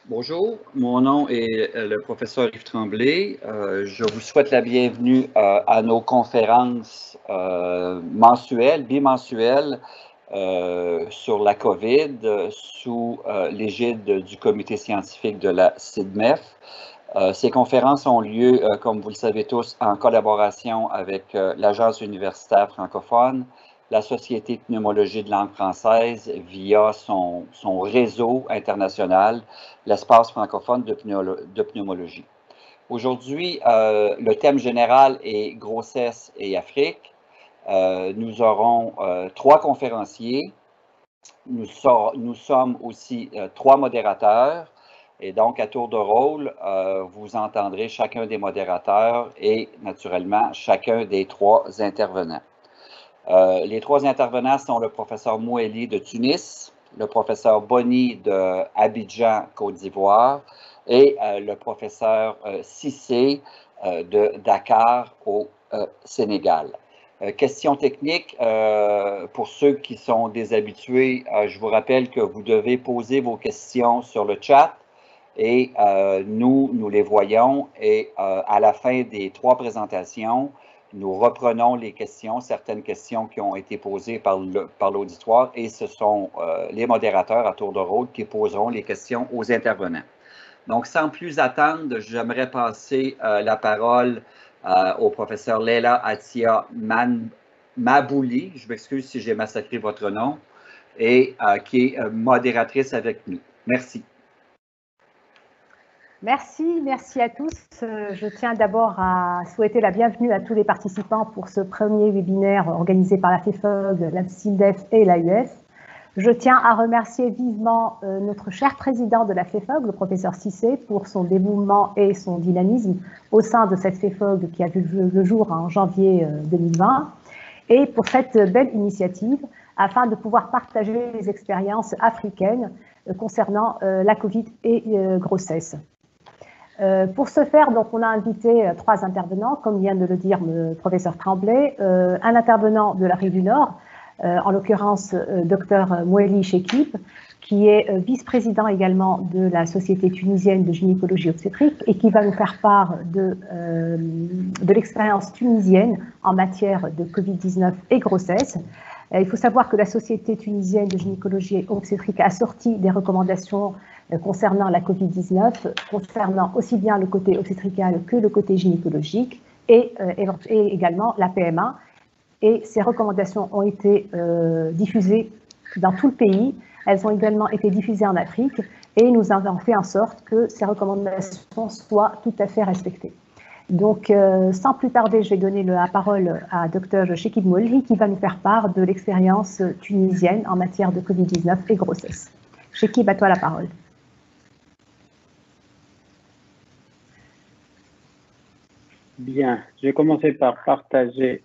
Bonjour, mon nom est le professeur Yves Tremblay. Je vous souhaite la bienvenue à nos conférences mensuelles, bimensuelles sur la COVID sous l'égide du comité scientifique de la CIDMEF. Ces conférences ont lieu, comme vous le savez tous, en collaboration avec l'Agence universitaire francophone, la Société de pneumologie de langue française via son réseau international, l'espace francophone de pneumologie. Aujourd'hui, le thème général est grossesse et Afrique. Nous aurons 3 conférenciers. Nous sommes aussi 3 modérateurs. Et donc, à tour de rôle, vous entendrez chacun des modérateurs et, naturellement, chacun des 3 intervenants. Les 3 intervenants sont le professeur Moueli de Tunis, le professeur Boni de Abidjan, Côte d'Ivoire, et le professeur Cissé de Dakar, au Sénégal. Question technique, pour ceux qui sont déshabitués, je vous rappelle que vous devez poser vos questions sur le chat et nous les voyons et à la fin des 3 présentations, nous reprenons les questions, certaines questions qui ont été posées par l'auditoire et ce sont les modérateurs à tour de rôle qui poseront les questions aux intervenants. Donc, sans plus attendre, j'aimerais passer la parole au professeur Leila Atia Mabouli, je m'excuse si j'ai massacré votre nom, et qui est modératrice avec nous. Merci. Merci à tous. Je tiens d'abord à souhaiter la bienvenue à tous les participants pour ce premier webinaire organisé par la FEFOG, la CIDEF et l'AUF. Je tiens à remercier vivement notre cher président de la FEFOG, le professeur Cissé, pour son dévouement et son dynamisme au sein de cette FEFOG qui a vu le jour en janvier 2020, et pour cette belle initiative afin de pouvoir partager les expériences africaines concernant la COVID et grossesse. Pour ce faire, donc, on a invité 3 intervenants, comme vient de le dire le professeur Tremblay, un intervenant de l'Afrique du Nord, en l'occurrence Dr Moueli Chekib, qui est vice-président également de la Société tunisienne de gynécologie obstétrique et qui va nous faire part de l'expérience tunisienne en matière de Covid-19 et grossesse. Il faut savoir que la Société tunisienne de gynécologie obstétrique a sorti des recommandations concernant la Covid-19, concernant aussi bien le côté obstétrical que le côté gynécologique et également la PMA. Et ces recommandations ont été diffusées dans tout le pays. Elles ont également été diffusées en Afrique et nous avons fait en sorte que ces recommandations soient tout à fait respectées. Donc, sans plus tarder, je vais donner la parole à Dr Chekib Moueli qui va nous faire part de l'expérience tunisienne en matière de Covid-19 et grossesse. Chekib, à toi la parole. Bien, je vais commencer par partager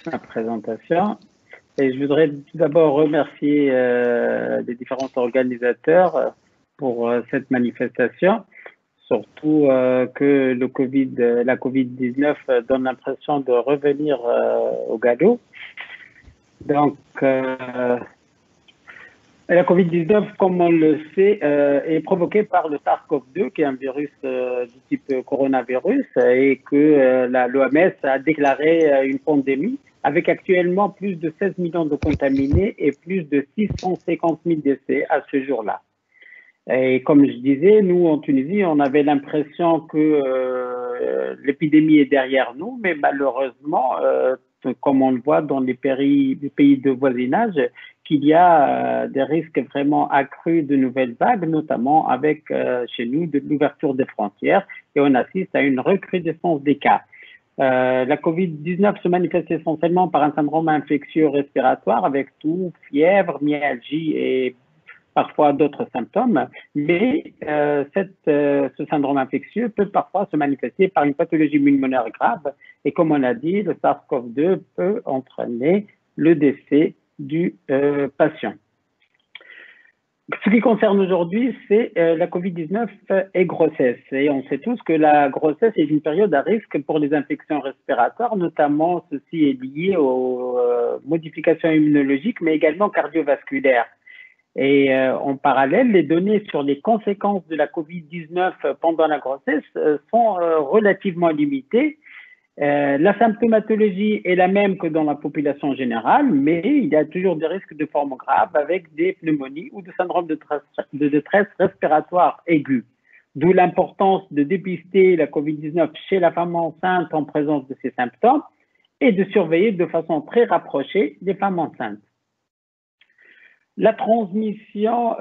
ma présentation. Et je voudrais tout d'abord remercier les différents organisateurs pour cette manifestation, surtout que la COVID-19 donne l'impression de revenir au galop. Donc, la COVID-19, comme on le sait, est provoquée par le SARS-CoV-2, qui est un virus du type coronavirus, et que l'OMS a déclaré une pandémie, avec actuellement plus de 16 millions de contaminés et plus de 650 000 décès à ce jour-là. Et comme je disais, nous, en Tunisie, on avait l'impression que l'épidémie est derrière nous, mais malheureusement, comme on le voit dans les pays de voisinage, qu'il y a des risques vraiment accrus de nouvelles vagues, notamment avec chez nous de l'ouverture des frontières, et on assiste à une recrudescence des cas. La COVID-19 se manifeste essentiellement par un syndrome infectieux respiratoire avec toux, fièvre, myalgie et parfois d'autres symptômes, mais ce syndrome infectieux peut parfois se manifester par une pathologie pulmonaire grave et comme on l'a dit, le SARS-CoV-2 peut entraîner le décès du patient. Ce qui concerne aujourd'hui, c'est la COVID-19 et grossesse. Et on sait tous que la grossesse est une période à risque pour les infections respiratoires, notamment ceci est lié aux modifications immunologiques, mais également cardiovasculaires. Et en parallèle, les données sur les conséquences de la COVID-19 pendant la grossesse sont relativement limitées. La symptomatologie est la même que dans la population générale, mais il y a toujours des risques de formes graves avec des pneumonies ou de syndrome de détresse respiratoire aiguë. D'où l'importance de dépister la COVID-19 chez la femme enceinte en présence de ces symptômes et de surveiller de façon très rapprochée les femmes enceintes. La transmission,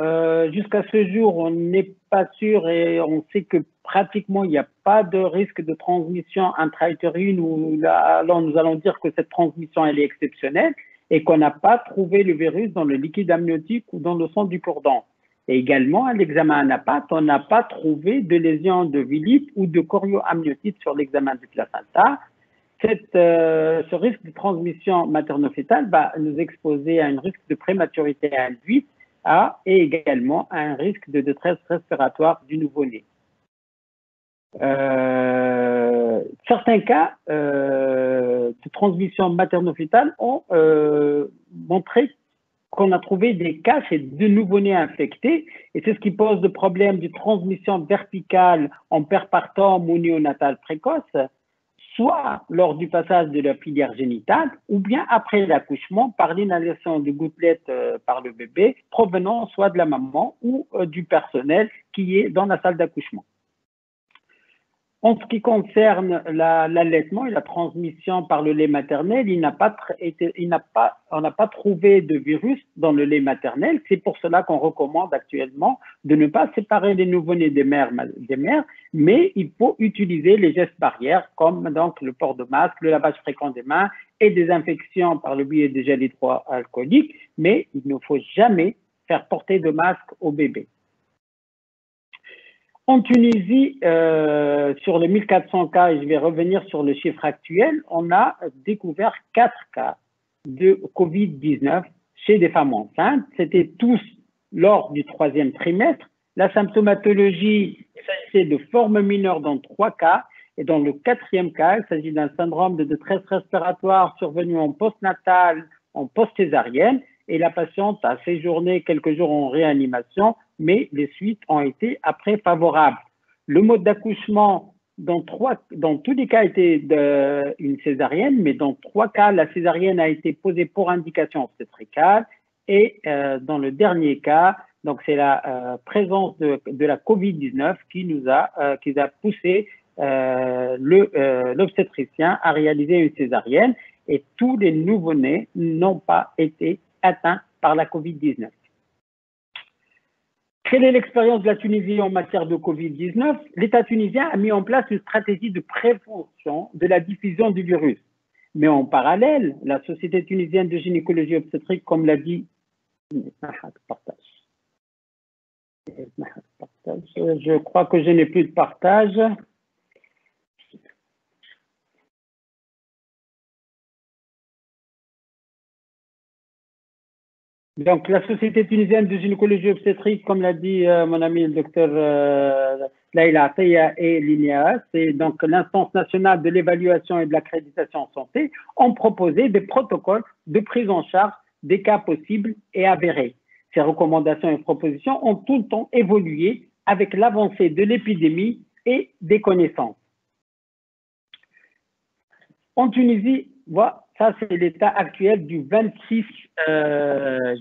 jusqu'à ce jour, on n'est pas sûr et on sait que pratiquement il n'y a pas de risque de transmission intra-utérine où là, alors nous allons dire que cette transmission elle est exceptionnelle et qu'on n'a pas trouvé le virus dans le liquide amniotique ou dans le sang du cordon. Et également, à l'examen anapath, on n'a pas trouvé de lésions de vilite ou de chorioamniotite sur l'examen du placenta. Ce risque de transmission materno-fétale va nous exposer à un risque de prématurité induite et également à un risque de détresse respiratoire du nouveau-né. Certains cas de transmission materno-fétale ont montré qu'on a trouvé des cas chez de nouveau-nés infectés et c'est ce qui pose le problème de transmission verticale en perpartum ou néonatal précoce, soit lors du passage de la filière génitale ou bien après l'accouchement par l'inhalation de gouttelettes par le bébé provenant soit de la maman ou du personnel qui est dans la salle d'accouchement. En ce qui concerne l'allaitement et la transmission par le lait maternel, on n'a pas trouvé de virus dans le lait maternel. C'est pour cela qu'on recommande actuellement de ne pas séparer les nouveau-nés des mères, mais il faut utiliser les gestes barrières comme donc le port de masque, le lavage fréquent des mains et des infections par le biais des gels hydroalcooliques, mais il ne faut jamais faire porter de masque au bébé. En Tunisie, sur les 1400 cas, et je vais revenir sur le chiffre actuel, on a découvert 4 cas de COVID-19 chez des femmes enceintes. C'était tous lors du 3e trimestre. La symptomatologie, il s'agissait de formes mineures dans 3 cas. Et dans le 4e cas, il s'agit d'un syndrome de détresse respiratoire survenu en postnatal, en post-césarienne. Et la patiente a séjourné quelques jours en réanimation, mais les suites ont été après favorables. Le mode d'accouchement, dans tous les cas, était une césarienne, mais dans 3 cas, la césarienne a été posée pour indication obstétricale. Et dans le dernier cas, donc c'est la présence de la COVID-19 qui a poussé l'obstétricien à réaliser une césarienne. Et tous les nouveau-nés n'ont pas été atteints par la COVID-19. Quelle est l'expérience de la Tunisie en matière de COVID-19? L'État tunisien a mis en place une stratégie de prévention de la diffusion du virus. Mais en parallèle, la Société tunisienne de gynécologie obstétrique, comme l'a dit, je crois que je n'ai plus de partage. Donc, la Société tunisienne de gynécologie obstétrique, comme l'a dit mon ami le docteur Laïla Ataya et l'INEAS, et donc l'instance nationale de l'évaluation et de l'accréditation en santé, ont proposé des protocoles de prise en charge des cas possibles et avérés. Ces recommandations et propositions ont tout le temps évolué avec l'avancée de l'épidémie et des connaissances. En Tunisie, voilà. Ça, c'est l'état actuel du 26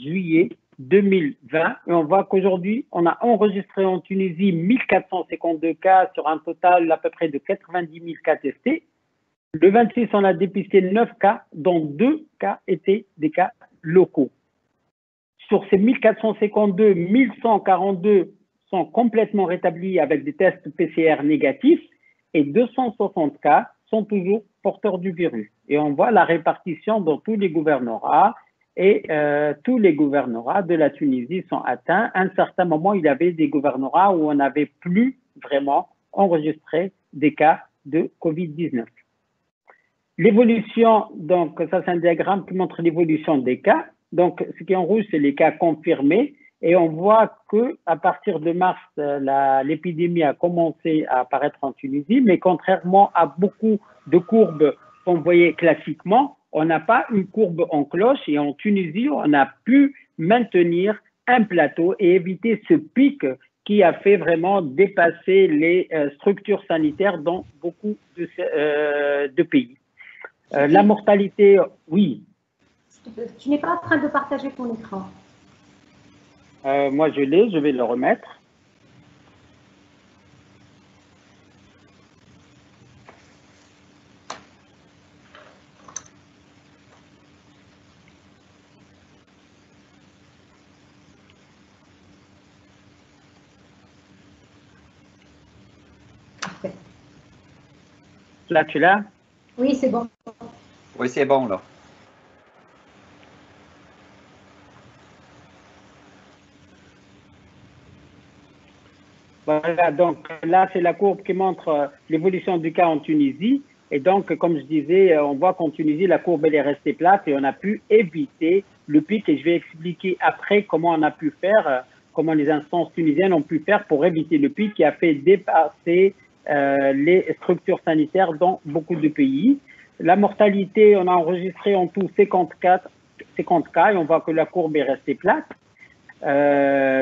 juillet 2020. Et on voit qu'aujourd'hui, on a enregistré en Tunisie 1452 cas sur un total à peu près de 90 000 cas testés. Le 26, on a dépisté 9 cas, dont 2 cas étaient des cas locaux. Sur ces 1452, 1142 sont complètement rétablis avec des tests PCR négatifs et 260 cas sont toujours porteurs du virus. Et on voit la répartition dans tous les gouvernorats et tous les gouvernorats de la Tunisie sont atteints. À un certain moment, il y avait des gouvernorats où on n'avait plus vraiment enregistré des cas de COVID-19. L'évolution, donc ça c'est un diagramme qui montre l'évolution des cas. Donc ce qui est en rouge, c'est les cas confirmés. Et on voit qu'à partir de mars, l'épidémie a commencé à apparaître en Tunisie, mais contrairement à beaucoup de courbes qu'on voyait classiquement, on n'a pas une courbe en cloche et en Tunisie, on a pu maintenir un plateau et éviter ce pic qui a fait vraiment dépasser les structures sanitaires dans beaucoup de pays. La mortalité, oui. Tu n'es pas en train de partager ton écran. Moi, je vais le remettre. Parfait. Là, tu l'as? Oui, c'est bon. Oui, c'est bon, là. Voilà, donc là, c'est la courbe qui montre l'évolution du cas en Tunisie. Et donc, comme je disais, on voit qu'en Tunisie, la courbe, elle est restée plate et on a pu éviter le pic. Et je vais expliquer après comment on a pu faire, comment les instances tunisiennes ont pu faire pour éviter le pic qui a fait dépasser les structures sanitaires dans beaucoup de pays. La mortalité, on a enregistré en tout 50 cas et on voit que la courbe est restée plate.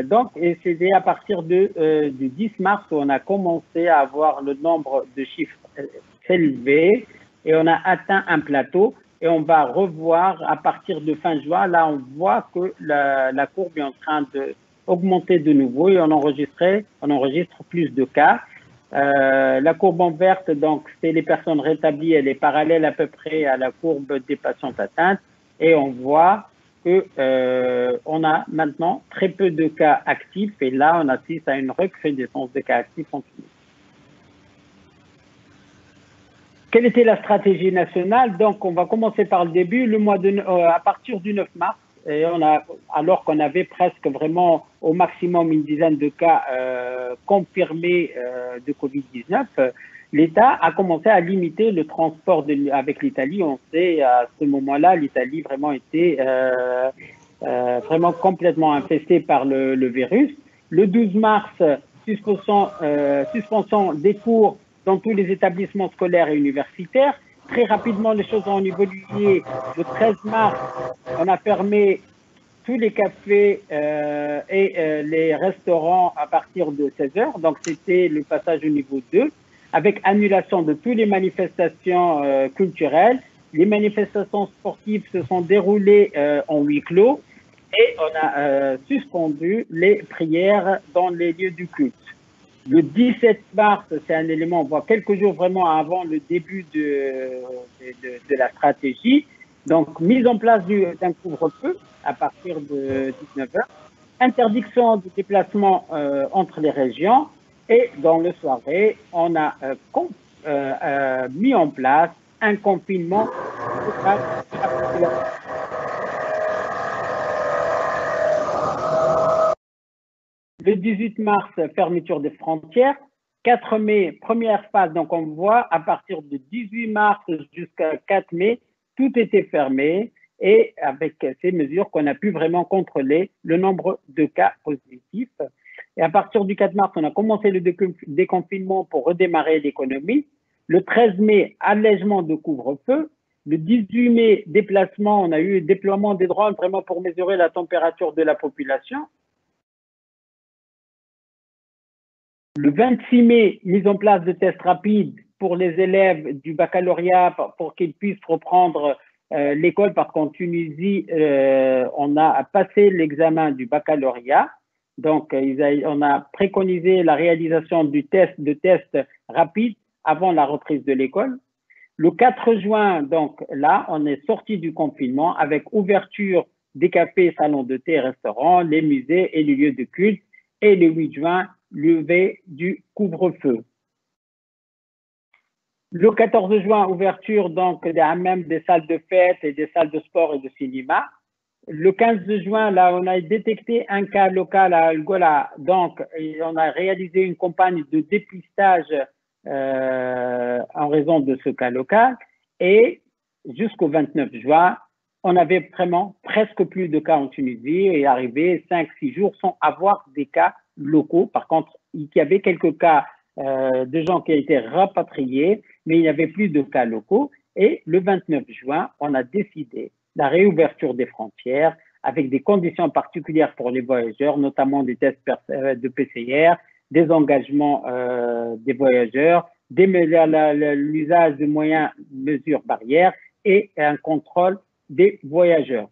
Donc, et c'était à partir du 10 mars où on a commencé à avoir le nombre de chiffres s'élever et on a atteint un plateau et on va revoir à partir de fin juin. Là, on voit que la courbe est en train d'augmenter de nouveau et on enregistre plus de cas. La courbe en verte, donc, c'est les personnes rétablies, elle est parallèle à peu près à la courbe des patients atteints et on voit on a maintenant très peu de cas actifs et là, on assiste à une recrudescence de cas actifs en Tunisie. Quelle était la stratégie nationale? Donc, on va commencer par le début. À partir du 9 mars, et alors qu'on avait presque vraiment au maximum une dizaine de cas confirmés de Covid-19, l'État a commencé à limiter le transport avec l'Italie. On sait, à ce moment-là, l'Italie vraiment était vraiment complètement infestée par le virus. Le 12 mars, suspension des cours dans tous les établissements scolaires et universitaires. Très rapidement, les choses ont évolué. Le 13 mars, on a fermé tous les cafés et les restaurants à partir de 16 h. Donc, c'était le passage au niveau 2, avec annulation de toutes les manifestations culturelles. Les manifestations sportives se sont déroulées en huis clos et on a suspendu les prières dans les lieux du culte. Le 17 mars, c'est un élément, on voit quelques jours vraiment avant le début de la stratégie. Donc, mise en place d'un couvre-feu à partir de 19 h, interdiction de déplacement entre les régions et dans le soirée, on a mis en place un confinement total de la population. Le 18 mars, fermeture des frontières. 4 mai, première phase, donc on voit à partir du 18 mars jusqu'à 4 mai, tout était fermé et avec ces mesures qu'on a pu vraiment contrôler le nombre de cas positifs. Et à partir du 4 mars, on a commencé le déconfinement pour redémarrer l'économie. Le 13 mai, allègement de couvre-feu. Le 18 mai, déplacement, on a eu déploiement des drones vraiment pour mesurer la température de la population. Le 26 mai, mise en place de tests rapides pour les élèves du baccalauréat pour qu'ils puissent reprendre l'école parce qu'en Tunisie, on a passé l'examen du baccalauréat. Donc, on a préconisé la réalisation de tests rapides avant la reprise de l'école. Le 4 juin, donc là, on est sorti du confinement avec ouverture des cafés, salons de thé, restaurants, les musées et les lieux de culte. Et le 8 juin, levée du couvre-feu. Le 14 juin, ouverture donc même des salles de fête et des salles de sport et de cinéma. Le 15 juin, là, on a détecté un cas local à Algola. Donc, on a réalisé une campagne de dépistage en raison de ce cas local. Et jusqu'au 29 juin, on avait vraiment presque plus de cas en Tunisie et arrivé 5-6 jours sans avoir des cas locaux. Par contre, il y avait quelques cas de gens qui ont été rapatriés, mais il n'y avait plus de cas locaux. Et le 29 juin, on a décidé la réouverture des frontières avec des conditions particulières pour les voyageurs, notamment des tests de PCR, des engagements des voyageurs, l'usage de moyens, mesures barrières et un contrôle des voyageurs.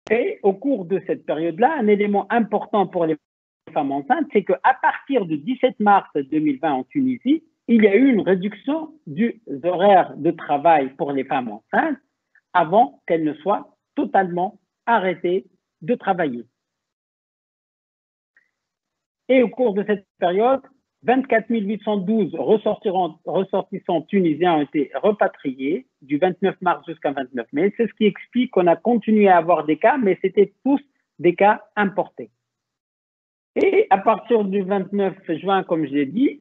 Et au cours de cette période-là, un élément important pour les femmes enceintes, c'est qu'à partir du 17 mars 2020 en Tunisie, il y a eu une réduction des horaires de travail pour les femmes enceintes avant qu'elles ne soient totalement arrêtées de travailler. Et au cours de cette période, 24 812 ressortissants tunisiens ont été repatriés du 29 mars jusqu'à 29 mai. C'est ce qui explique qu'on a continué à avoir des cas, mais c'était tous des cas importés. Et à partir du 29 juin, comme je l'ai dit,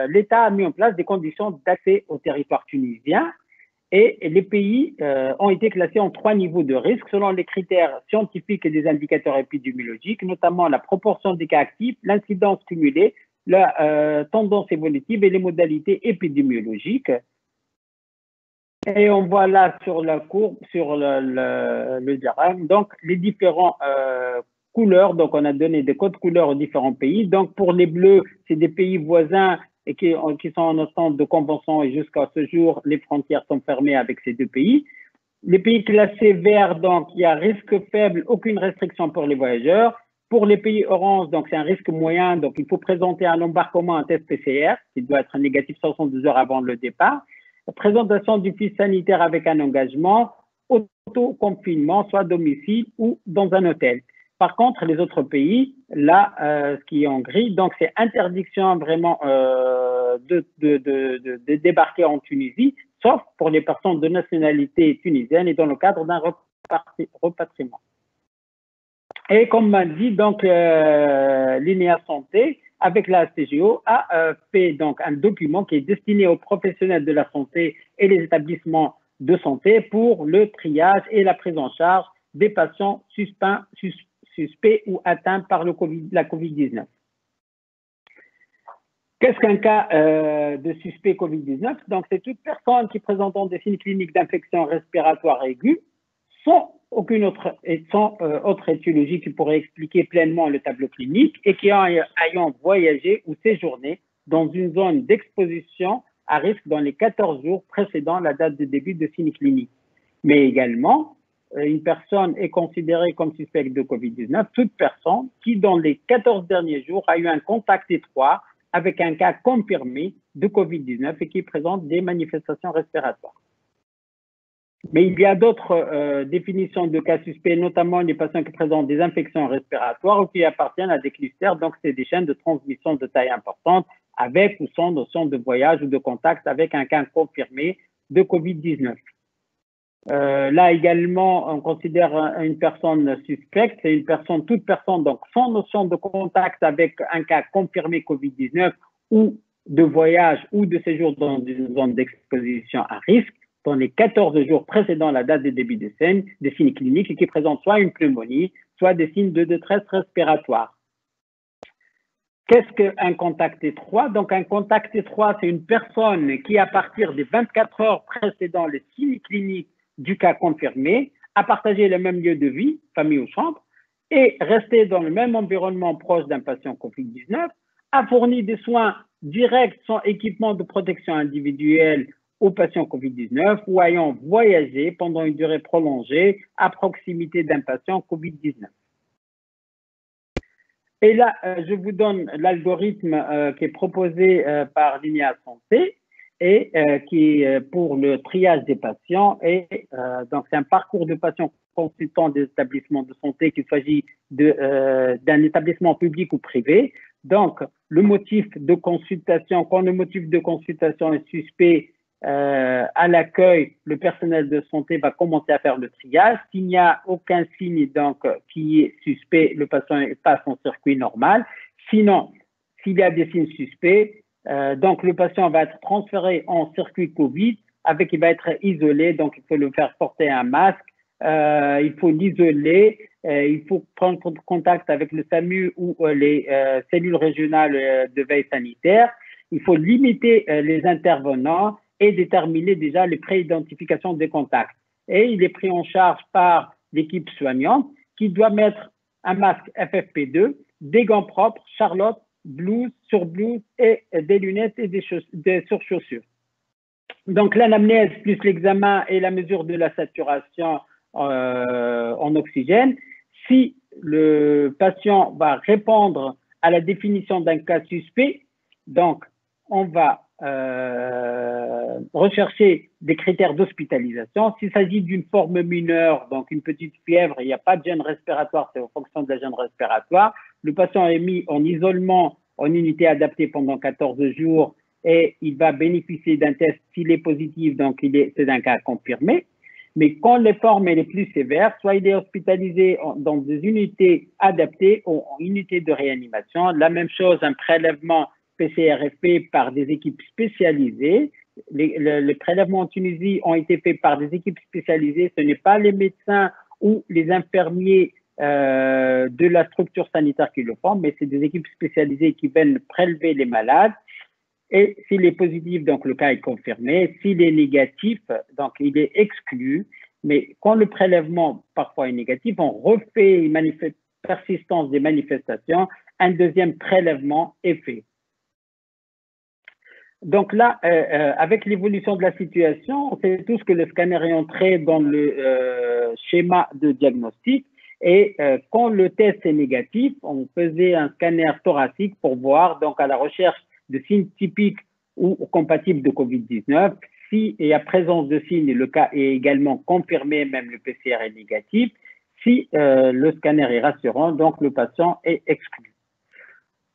l'État a mis en place des conditions d'accès au territoire tunisien et les pays ont été classés en 3 niveaux de risque selon les critères scientifiques et des indicateurs épidémiologiques, notamment la proportion des cas actifs, l'incidence cumulée, la tendance évolutive et les modalités épidémiologiques. Et on voit là sur la courbe, sur le diagramme, donc les différents couleurs. Donc on a donné des codes couleurs aux différents pays. Donc pour les bleus, c'est des pays voisins et qui sont en attente de convention et jusqu'à ce jour, les frontières sont fermées avec ces 2 pays. Les pays classés verts, donc il y a risque faible, aucune restriction pour les voyageurs. Pour les pays orange, donc c'est un risque moyen, donc il faut présenter à l'embarquement un test PCR qui doit être négatif 72 heures avant le départ. Présentation du fiche sanitaire avec un engagement, auto-confinement, soit à domicile ou dans un hôtel. Par contre, les autres pays, là, ce qui est en gris, donc c'est interdiction vraiment de débarquer en Tunisie, sauf pour les personnes de nationalité tunisienne et dans le cadre d'un repatriement. Et comme m'a dit, donc, l'INEA Santé, avec la CGO, a fait donc un document qui est destiné aux professionnels de la santé et les établissements de santé pour le triage et la prise en charge des patients suspects ou atteints par la COVID-19. Qu'est-ce qu'un cas de suspect COVID-19? Donc, c'est toute personne qui présentant des signes cliniques d'infection respiratoire aiguë sans aucune autre étiologie qui pourrait expliquer pleinement le tableau clinique et qui ayant voyagé ou séjourné dans une zone d'exposition à risque dans les 14 jours précédant la date de début de signes cliniques. Mais également, une personne est considérée comme suspecte de COVID-19, toute personne qui, dans les 14 derniers jours, a eu un contact étroit avec un cas confirmé de COVID-19 et qui présente des manifestations respiratoires. Mais il y a d'autres définitions de cas suspects, notamment les patients qui présentent des infections respiratoires ou qui appartiennent à des clusters, donc c'est des chaînes de transmission de taille importante avec ou sans notion de voyage ou de contact avec un cas confirmé de COVID-19. Là également, on considère une personne suspecte, c'est toute personne donc sans notion de contact avec un cas confirmé COVID-19 ou de voyage ou de séjour dans une zone d'exposition à risque dans les 14 jours précédant la date de début des signes cliniques et qui présentent soit une pneumonie, soit des signes de détresse respiratoire. Qu'est-ce qu'un contact étroit? Donc, un contact étroit, c'est une personne qui, à partir des 24 heures précédant les signes cliniques du cas confirmé, a partagé le même lieu de vie, famille ou chambre, et resté dans le même environnement proche d'un patient COVID-19, a fourni des soins directs sans équipement de protection individuelle aux patients COVID-19 ou ayant voyagé pendant une durée prolongée à proximité d'un patient COVID-19. Et là, je vous donne l'algorithme qui est proposé par l'INEA Santé et qui est pour le triage des patients. Et donc, c'est un parcours de patients consultant des établissements de santé, qu'il s'agit d'un établissement public ou privé. Donc, le motif de consultation, quand le motif de consultation est suspect, à l'accueil, le personnel de santé va commencer à faire le triage. S'il n'y a aucun signe donc, qui est suspect, le patient passe en circuit normal. Sinon, s'il y a des signes suspects, donc le patient va être transféré en circuit COVID, il va être isolé, donc il faut le faire porter un masque, il faut l'isoler, il faut prendre contact avec le SAMU ou les cellules régionales de veille sanitaire. Il faut limiter les intervenants et déterminer déjà les pré-identifications des contacts. et il est pris en charge par l'équipe soignante qui doit mettre un masque FFP2, des gants propres, charlotte, blouse sur blouse et des lunettes et des surchaussures. Donc l'anamnèse plus l'examen et la mesure de la saturation en oxygène. Si le patient va répondre à la définition d'un cas suspect, donc on va rechercher des critères d'hospitalisation. S'il s'agit d'une forme mineure, donc une petite fièvre, il n'y a pas de gêne respiratoire, c'est en fonction de la gêne respiratoire. Le patient est mis en isolement en unité adaptée pendant 14 jours et il va bénéficier d'un test s'il est positif, donc c'est un cas confirmé. Mais quand les formes les plus sévères, soit il est hospitalisé dans des unités adaptées ou en unités de réanimation. La même chose, un prélèvement PCR est fait par des équipes spécialisées. Les prélèvements en Tunisie ont été faits par des équipes spécialisées. Ce n'est pas les médecins ou les infirmiers de la structure sanitaire qui le font, mais c'est des équipes spécialisées qui viennent prélever les malades. Et s'il est positif, donc le cas est confirmé. S'il est négatif, donc il est exclu. Mais quand le prélèvement parfois est négatif, on refait une persistance des manifestations. Un deuxième prélèvement est fait. Donc là, avec l'évolution de la situation, on sait tous que le scanner est entré dans le schéma de diagnostic. Et quand le test est négatif, on faisait un scanner thoracique pour voir, donc à la recherche de signes typiques ou compatibles de COVID-19. Si il y a présence de signes, le cas est également confirmé, même le PCR est négatif. Si le scanner est rassurant, donc le patient est exclu.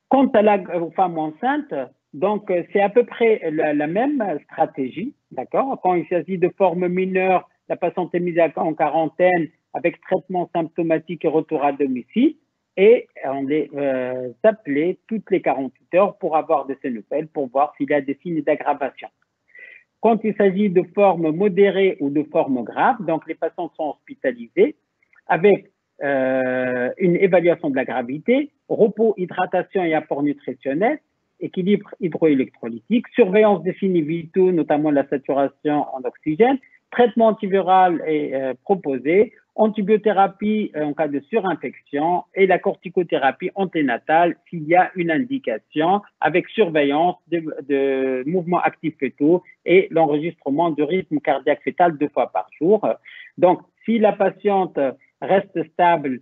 Quant à la femme enceinte, donc c'est à peu près la même stratégie, d'accord? Quand il s'agit de formes mineures, la patiente est mise en quarantaine avec traitement symptomatique et retour à domicile. Et on les appelait toutes les 48 heures pour avoir de ces nouvelles, pour voir s'il y a des signes d'aggravation. Quand il s'agit de formes modérées ou de formes graves, donc les patients sont hospitalisés avec une évaluation de la gravité, repos, hydratation et apport nutritionnel, équilibre hydroélectrolytique, surveillance des signes vitaux, notamment la saturation en oxygène, traitement antiviral est proposé, antibiothérapie en cas de surinfection et la corticothérapie anténatale s'il y a une indication avec surveillance de mouvements actifs fœtaux et l'enregistrement du rythme cardiaque fœtal 2 fois par jour. Donc, si la patiente reste stable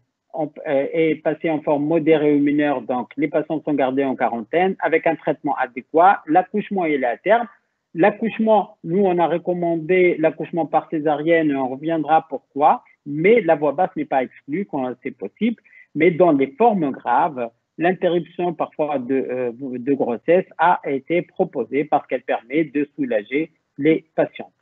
et passée en forme modérée ou mineure, donc les patients sont gardés en quarantaine avec un traitement adéquat. L'accouchement est à terme. L'accouchement, nous, on a recommandé l'accouchement par césarienne, on reviendra pourquoi, mais la voie basse n'est pas exclue quand c'est possible. Mais dans les formes graves, l'interruption parfois de grossesse a été proposée parce qu'elle permet de soulager les patientes.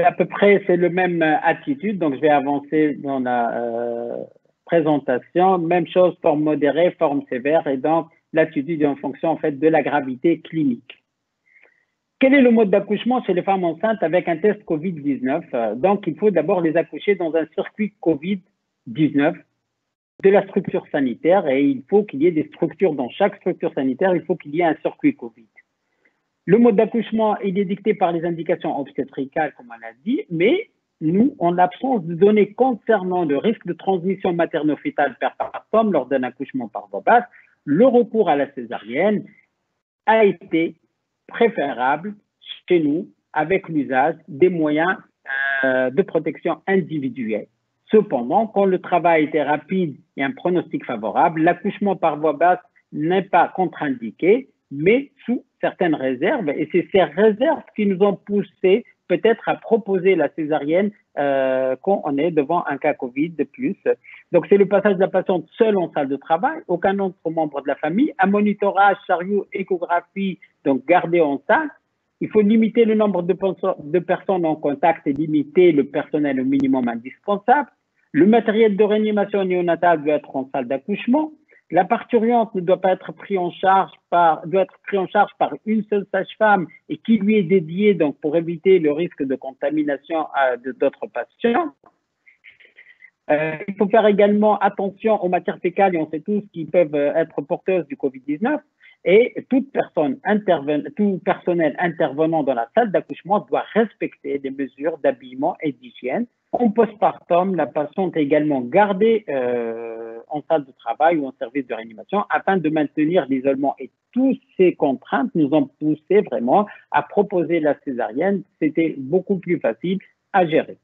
À peu près, c'est le même attitude, donc je vais avancer dans la présentation. Même chose, forme modérée, forme sévère, et donc l'attitude est en fonction en fait de la gravité clinique. Quel est le mode d'accouchement chez les femmes enceintes avec un test COVID-19? Donc, il faut d'abord les accoucher dans un circuit COVID-19 de la structure sanitaire et il faut qu'il y ait des structures dans chaque structure sanitaire, il faut qu'il y ait un circuit COVID. Le mode d'accouchement, il est dicté par les indications obstétricales, comme on l'a dit, mais nous, en l'absence de données concernant le risque de transmission materno-fétale perpartum lors d'un accouchement par voie basse, le recours à la césarienne a été préférable chez nous avec l'usage des moyens de protection individuelle. Cependant, quand le travail était rapide et un pronostic favorable, l'accouchement par voie basse n'est pas contre-indiqué, mais sous certaines réserves. Et c'est ces réserves qui nous ont poussé peut-être à proposer la césarienne quand on est devant un cas Covid de plus. Donc, c'est le passage de la patiente seule en salle de travail, aucun autre membre de la famille, un monitorage, chariot, échographie, donc gardé en salle. Il faut limiter le nombre de personnes en contact et limiter le personnel au minimum indispensable. Le matériel de réanimation néonatale doit être en salle d'accouchement. La parturiente ne doit pas être prise en charge par une seule sage-femme et qui lui est dédiée donc pour éviter le risque de contamination d'autres patients. Il faut faire également attention aux matières fécales et on sait tous qui peuvent être porteuses du Covid-19. Et tout personnel intervenant dans la salle d'accouchement doit respecter des mesures d'habillement et d'hygiène. En postpartum, la patiente est également gardée en salle de travail ou en service de réanimation afin de maintenir l'isolement. Et toutes ces contraintes nous ont poussé vraiment à proposer la césarienne. C'était beaucoup plus facile à gérer.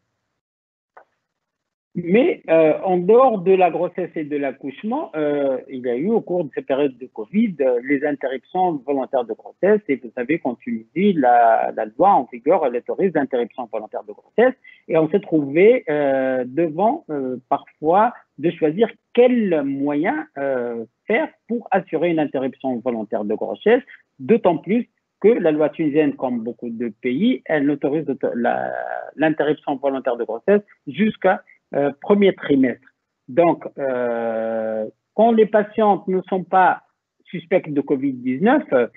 Mais en dehors de la grossesse et de l'accouchement, il y a eu au cours de ces périodes de Covid les interruptions volontaires de grossesse. Et vous savez qu'en Tunisie, la loi en vigueur, elle autorise l'interruption volontaire de grossesse. Et on s'est trouvé devant parfois de choisir quel moyen faire pour assurer une interruption volontaire de grossesse, d'autant plus que la loi tunisienne, comme beaucoup de pays, elle autorise l'interruption volontaire de grossesse jusqu'à premier trimestre. Donc, quand les patientes ne sont pas suspectes de Covid-19,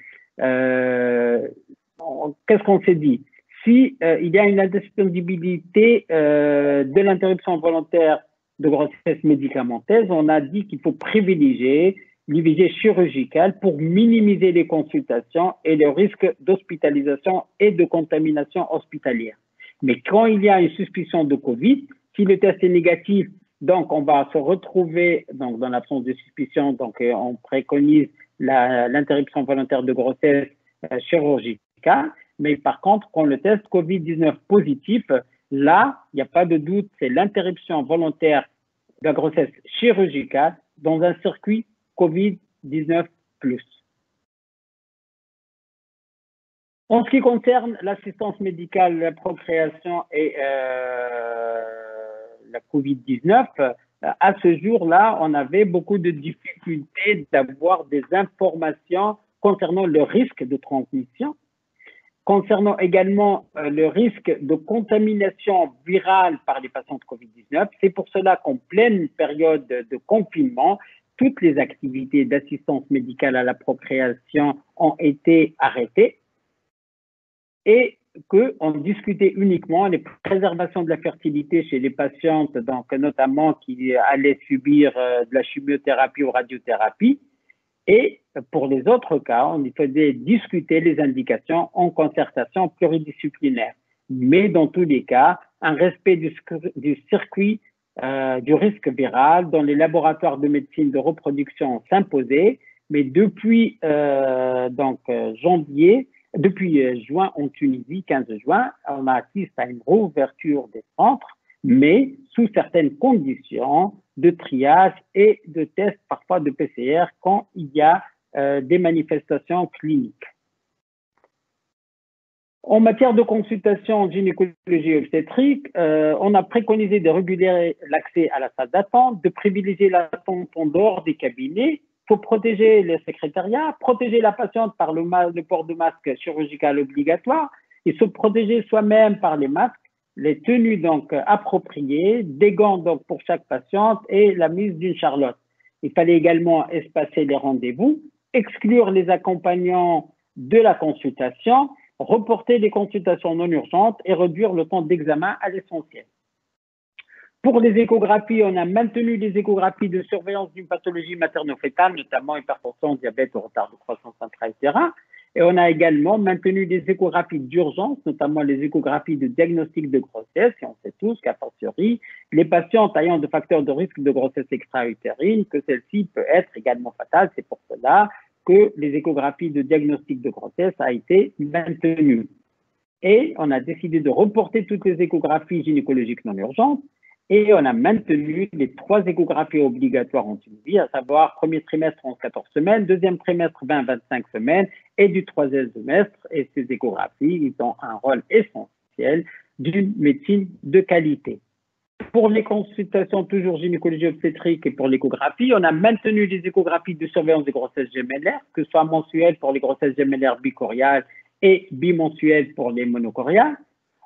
qu'est-ce qu'on s'est dit? Si il y a une indisponibilité de l'interruption volontaire de grossesse médicamenteuse, on a dit qu'il faut privilégier l'IVG chirurgicale pour minimiser les consultations et le risque d'hospitalisation et de contamination hospitalière. Mais quand il y a une suspicion de Covid, si le test est négatif, donc on va se retrouver donc dans l'absence de suspicion, donc on préconise l'interruption volontaire de grossesse chirurgicale. Mais par contre, quand le test Covid-19 positif, là, il n'y a pas de doute, c'est l'interruption volontaire de la grossesse chirurgicale dans un circuit Covid-19+. En ce qui concerne l'assistance médicale, la procréation et la Covid-19, à ce jour-là, on avait beaucoup de difficultés d'avoir des informations concernant le risque de transmission, concernant également le risque de contamination virale par les patients de Covid-19. C'est pour cela qu'en pleine période de confinement, toutes les activités d'assistance médicale à la procréation ont été arrêtées et qu'on discutait uniquement les préservations de la fertilité chez les patientes, donc notamment qui allaient subir de la chimiothérapie ou radiothérapie. Et pour les autres cas, on y faisait discuter les indications en concertation pluridisciplinaire. Mais dans tous les cas, un respect du circuit du risque viral dans les laboratoires de médecine de reproduction s'imposait. Mais depuis depuis juin en Tunisie, 15 juin, on assiste à une réouverture des centres, mais sous certaines conditions de triage et de tests, parfois de PCR, quand il y a des manifestations cliniques. En matière de consultation en gynécologie obstétrique, on a préconisé de réguler l'accès à la salle d'attente, de privilégier l'attente en dehors des cabinets. Il faut protéger le secrétariat, protéger la patiente par le port de masque chirurgical obligatoire et se protéger soi-même par les masques, les tenues donc appropriées, des gants donc pour chaque patiente et la mise d'une charlotte. Il fallait également espacer les rendez-vous, exclure les accompagnants de la consultation, reporter les consultations non urgentes et réduire le temps d'examen à l'essentiel. Pour les échographies, on a maintenu les échographies de surveillance d'une pathologie materno-fétale, notamment hypertension, diabète, retard de croissance intra-utérin. Et on a également maintenu les échographies d'urgence, notamment les échographies de diagnostic de grossesse. Et on sait tous qu'à fortiori, les patientes ayant de facteurs de risque de grossesse extra-utérine, que celle-ci peut être également fatale. C'est pour cela que les échographies de diagnostic de grossesse a été maintenues. Et on a décidé de reporter toutes les échographies gynécologiques non urgentes. Et on a maintenu les 3 échographies obligatoires en Tunisie, à savoir premier trimestre 11-14 semaines, deuxième trimestre 20-25 semaines et du troisième semestre. Et ces échographies, ils ont un rôle essentiel d'une médecine de qualité. Pour les consultations toujours gynécologie obstétrique et pour l'échographie, on a maintenu les échographies de surveillance des grossesses gémellaires, que ce soit mensuelles pour les grossesses gémellaires bicoriales et bimensuelles pour les monocoriales.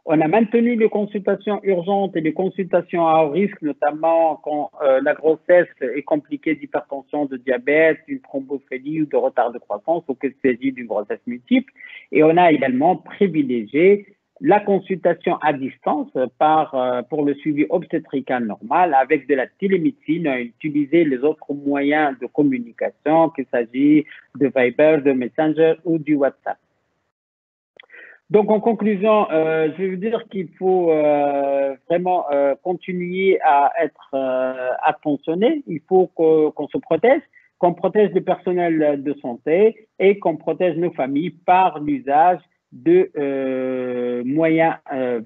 On a maintenu les consultations urgentes et les consultations à haut risque, notamment quand la grossesse est compliquée d'hypertension, de diabète, d'une thrombophilie ou de retard de croissance ou qu'il s'agit d'une grossesse multiple. Et on a également privilégié la consultation à distance pour le suivi obstétrical normal avec de la télémédecine, utiliser les autres moyens de communication, qu'il s'agit de Viber, de Messenger ou du WhatsApp. Donc, en conclusion, je veux dire qu'il faut vraiment continuer à être attentionné. Il faut qu'on se protège, qu'on protège le personnel de santé et qu'on protège nos familles par l'usage de moyens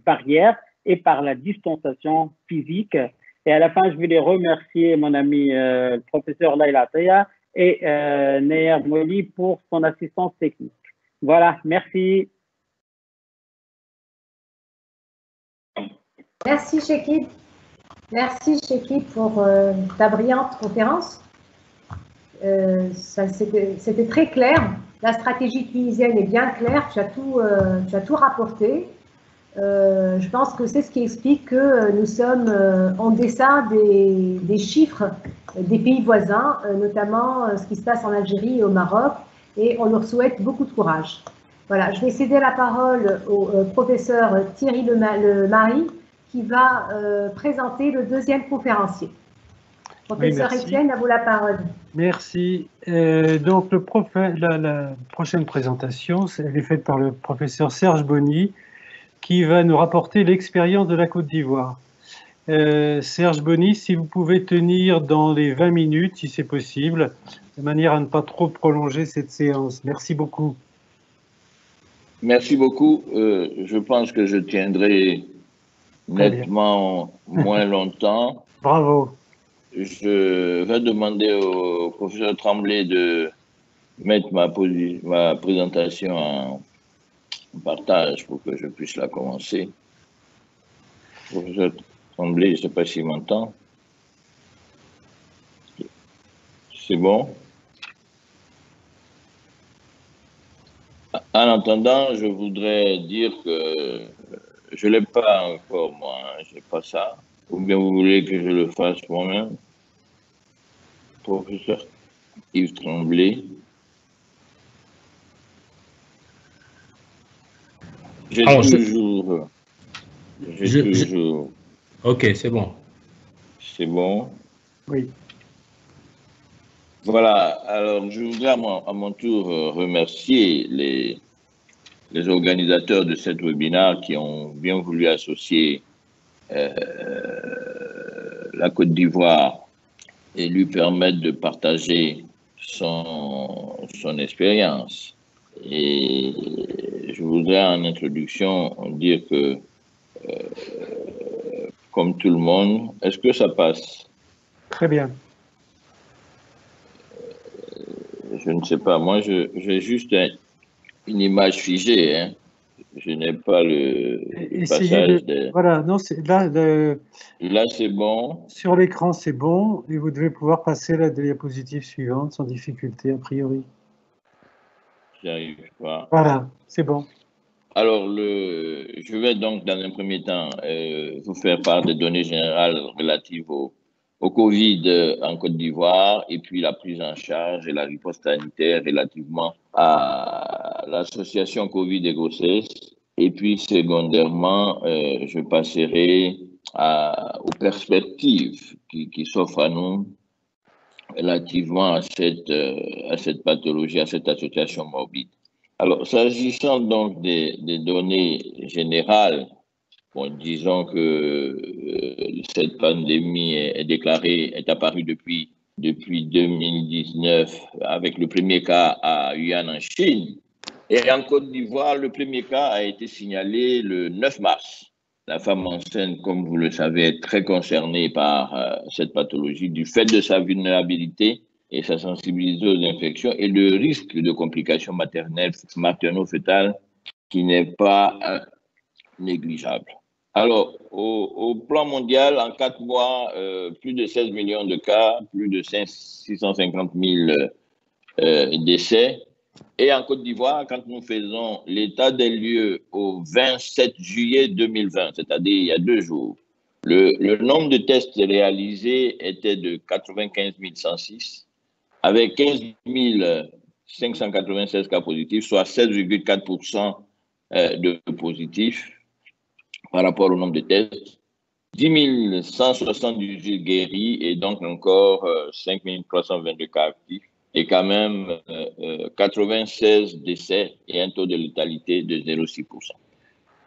barrières et par la distanciation physique. Et à la fin, je voulais remercier mon ami le professeur Laila Teya et Neyer Moli pour son assistance technique. Voilà, merci. Merci Chekib. Merci Chekib pour ta brillante conférence. C'était très clair. La stratégie tunisienne est bien claire. Tu as tout rapporté. Je pense que c'est ce qui explique que nous sommes en deçà des chiffres des pays voisins, notamment ce qui se passe en Algérie et au Maroc. Et on leur souhaite beaucoup de courage. Voilà, je vais céder la parole au professeur Thierry Lemary qui va présenter le deuxième conférencier. Professeur Etienne, à vous la parole. Merci. Donc, la prochaine présentation, elle est faite par le professeur Serge Bonny, qui va nous rapporter l'expérience de la Côte d'Ivoire. Serge Bonny, si vous pouvez tenir dans les 20 minutes, si c'est possible, de manière à ne pas trop prolonger cette séance. Merci beaucoup. Merci beaucoup. Je pense que je tiendrai nettement moins longtemps. Bravo. Je vais demander au professeur Tremblay de mettre ma présentation en partage pour que je puisse la commencer. Professeur Tremblay, je ne sais pas s'il m'entend. C'est bon? En attendant, je voudrais dire que je ne l'ai pas encore, moi, je n'ai pas ça. Ou bien vous voulez que je le fasse moi-même? Professeur Yves Tremblay. J'ai toujours. Ok, c'est bon. C'est bon? Oui. Voilà, alors je voudrais à mon tour remercier les organisateurs de cette webinaire qui ont bien voulu associer la Côte d'Ivoire et lui permettre de partager son expérience. Et je voudrais en introduction dire que, comme tout le monde, est-ce que ça passe? Très bien. Je ne sais pas, moi j'ai juste une image figée, hein. Je n'ai pas le passage de... Voilà, non, là, là c'est bon. Sur l'écran, c'est bon, et vous devez pouvoir passer la diapositive suivante sans difficulté, a priori. J'y arrive pas. Voilà, c'est bon. Alors, je vais donc, dans un premier temps, vous faire part des données générales relatives au Covid en Côte d'Ivoire et puis la prise en charge et la riposte sanitaire relativement à l'association Covid et grossesse. Et puis, secondairement, je passerai aux perspectives qui s'offrent à nous relativement à cette pathologie, à cette association morbide. Alors, s'agissant donc des données générales, bon, disons que cette pandémie est apparue depuis 2019 avec le premier cas à Wuhan en Chine. Et en Côte d'Ivoire, le premier cas a été signalé le 9 mars. La femme enceinte, comme vous le savez, est très concernée par cette pathologie du fait de sa vulnérabilité et sa sensibilité aux infections et le risque de complications materno-fétales qui n'est pas négligeable. Alors, au plan mondial, en 4 mois, plus de 16 millions de cas, plus de 650 000 décès. Et en Côte d'Ivoire, quand nous faisons l'état des lieux au 27 juillet 2020, c'est-à-dire il y a 2 jours, le nombre de tests réalisés était de 95 106, avec 15 596 cas positifs, soit 16,4% de positifs. par rapport au nombre de tests. 10 178 guéris et donc encore 5 322 cas actifs et quand même 96 décès et un taux de létalité de 0,6%.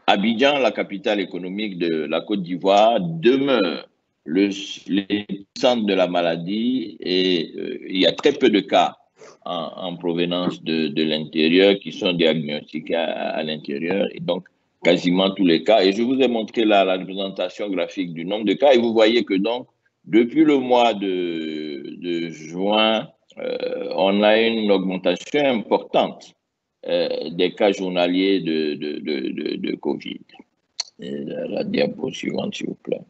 Abidjan, la capitale économique de la Côte d'Ivoire, demeure l'épicentre de la maladie et il y a très peu de cas en provenance de l'intérieur qui sont diagnostiqués à l'intérieur et donc quasiment tous les cas. Et je vous ai montré là la représentation graphique du nombre de cas et vous voyez que donc depuis le mois de juin, on a une augmentation importante des cas journaliers de Covid. Et la diapo suivante, s'il vous plaît.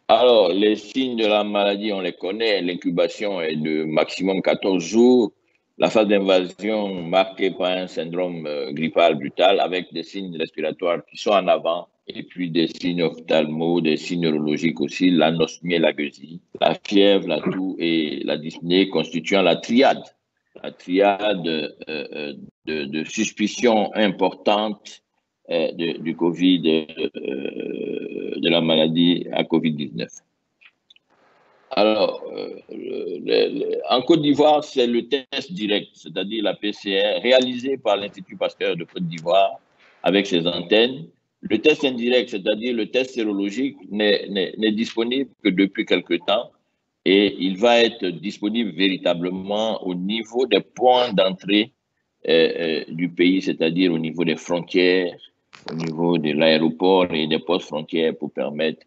Alors, les signes de la maladie, on les connaît. L'incubation est de maximum 14 jours. La phase d'invasion marquée par un syndrome grippal brutal avec des signes respiratoires qui sont en avant et puis des signes ophtalmo, des signes neurologiques aussi, l'anosmie et la gueusie, la fièvre, la toux et la dyspnée constituant la triade de suspicion importante du Covid, de la maladie à Covid-19. Alors, en Côte d'Ivoire, c'est le test direct, c'est-à-dire la PCR, réalisé par l'Institut Pasteur de Côte d'Ivoire avec ses antennes. Le test indirect, c'est-à-dire le test sérologique, n'est disponible que depuis quelque temps et il va être disponible véritablement au niveau des points d'entrée du pays, c'est-à-dire au niveau des frontières, au niveau de l'aéroport et des postes frontières pour permettre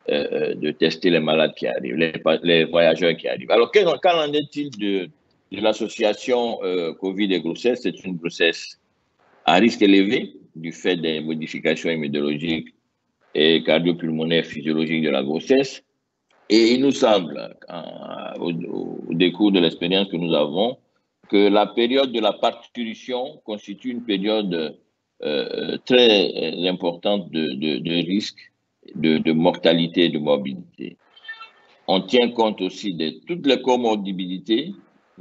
de tester les malades qui arrivent, les voyageurs qui arrivent. Alors, qu'en est-il de l'association Covid et grossesse? C'est une grossesse à risque élevé du fait des modifications immunologiques et cardiopulmonaires physiologiques de la grossesse. Et il nous semble, au décours de l'expérience que nous avons, que la période de la parturition constitue une période très importante de risque, de mortalité et de morbidité. On tient compte aussi de toutes les comorbidités,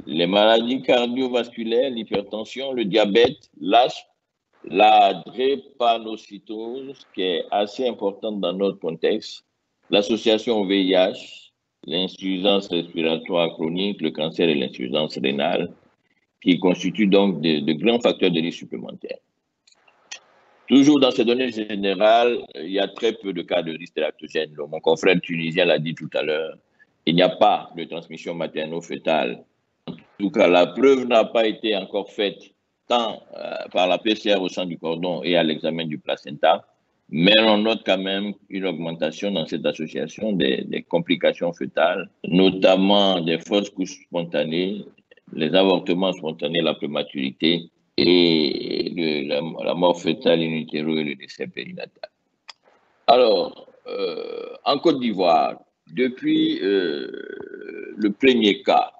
les maladies cardiovasculaires, l'hypertension, le diabète, l'asthme, la drépanocytose, qui est assez importante dans notre contexte, l'association au VIH, l'insuffisance respiratoire chronique, le cancer et l'insuffisance rénale, qui constituent donc de grands facteurs de risque supplémentaires. Toujours dans ces données générales, il y a très peu de cas de risque tératogène. Mon confrère tunisien l'a dit tout à l'heure, il n'y a pas de transmission materno-fœtale. En tout cas, la preuve n'a pas été encore faite tant par la PCR au sein du cordon et à l'examen du placenta, mais on note quand même une augmentation dans cette association des complications fœtales, notamment des fausses couches spontanées, les avortements spontanés, la prématurité et la mort fœtale in utero et le décès périnatal. Alors, en Côte d'Ivoire, depuis le premier cas,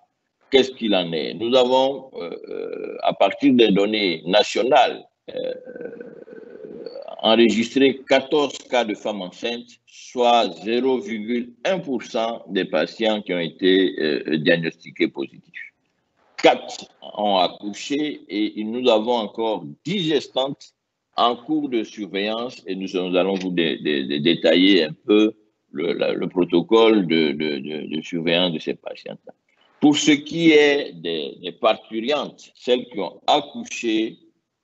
qu'est-ce qu'il en est? Nous avons, à partir des données nationales, enregistré 14 cas de femmes enceintes, soit 0,1% des patients qui ont été diagnostiqués positifs. 4 ont accouché et nous avons encore 10 gestantes en cours de surveillance et nous allons vous détailler un peu le protocole de surveillance de ces patientes. Pour ce qui est des parturiantes, celles qui ont accouché,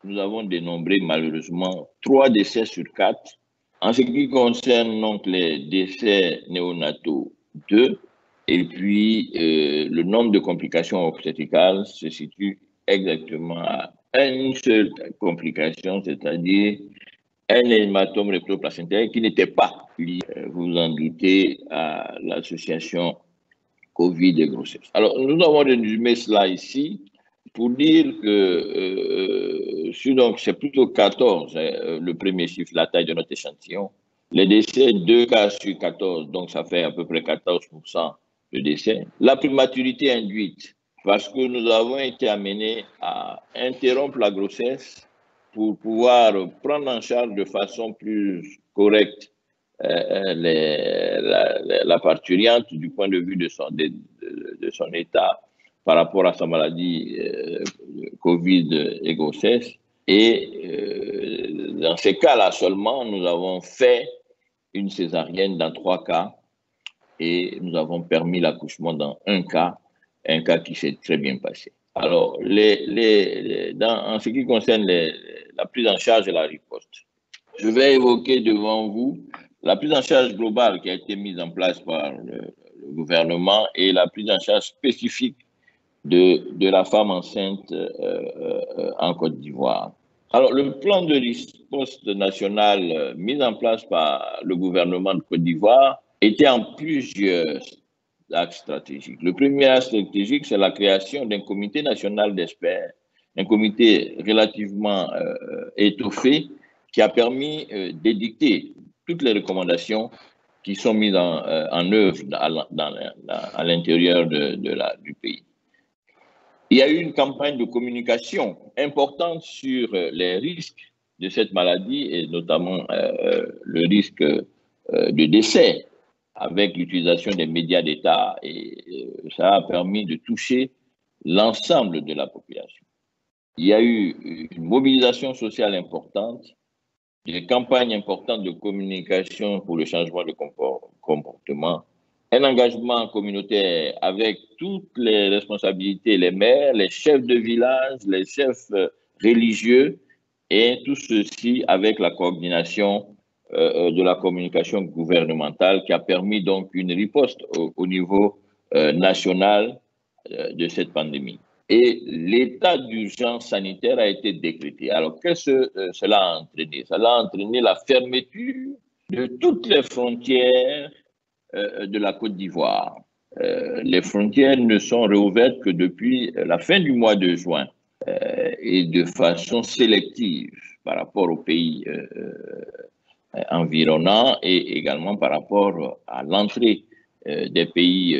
nous avons dénombré malheureusement 3 décès sur 4. En ce qui concerne donc les décès néonataux, 2. Et puis, le nombre de complications obstétricales se situe exactement à une seule complication, c'est-à-dire un hématome rétroplacentaire qui n'était pas lié, vous en doutez, à l'association Covid et grossesse. Alors, nous avons résumé cela ici pour dire que donc c'est plutôt 14, le premier chiffre, la taille de notre échantillon. Les décès, 2 cas sur 14, donc ça fait à peu près 14% de décès. La prématurité induite, parce que nous avons été amenés à interrompre la grossesse pour pouvoir prendre en charge de façon plus correcte la parturiante du point de vue de son état par rapport à sa maladie Covid et grossesse. Et dans ces cas-là seulement, nous avons fait une césarienne dans 3 cas et nous avons permis l'accouchement dans un cas qui s'est très bien passé. Alors, en ce qui concerne la prise en charge et la riposte, je vais évoquer devant vous la prise en charge globale qui a été mise en place par le gouvernement et la prise en charge spécifique de la femme enceinte en Côte d'Ivoire. Alors, le plan de riposte national mis en place par le gouvernement de Côte d'Ivoire était en plusieurs axes stratégiques. Le premier axe stratégique, c'est la création d'un comité national d'experts, un comité relativement étoffé qui a permis d'édicter toutes les recommandations qui sont mises en œuvre à l'intérieur du pays. Il y a eu une campagne de communication importante sur les risques de cette maladie et notamment le risque de décès avec l'utilisation des médias d'État et ça a permis de toucher l'ensemble de la population. Il y a eu une mobilisation sociale importante, des campagnes importantes de communication pour le changement de comportement, un engagement communautaire avec toutes les responsabilités, les maires, les chefs de village, les chefs religieux, et tout ceci avec la coordination de la communication gouvernementale qui a permis donc une riposte au niveau national de cette pandémie. Et l'état d'urgence sanitaire a été décrété. Alors, qu'est-ce que cela a entraîné? Cela a entraîné la fermeture de toutes les frontières de la Côte d'Ivoire. Les frontières ne sont réouvertes que depuis la fin du mois de juin et de façon sélective par rapport aux pays environnants et également par rapport à l'entrée des pays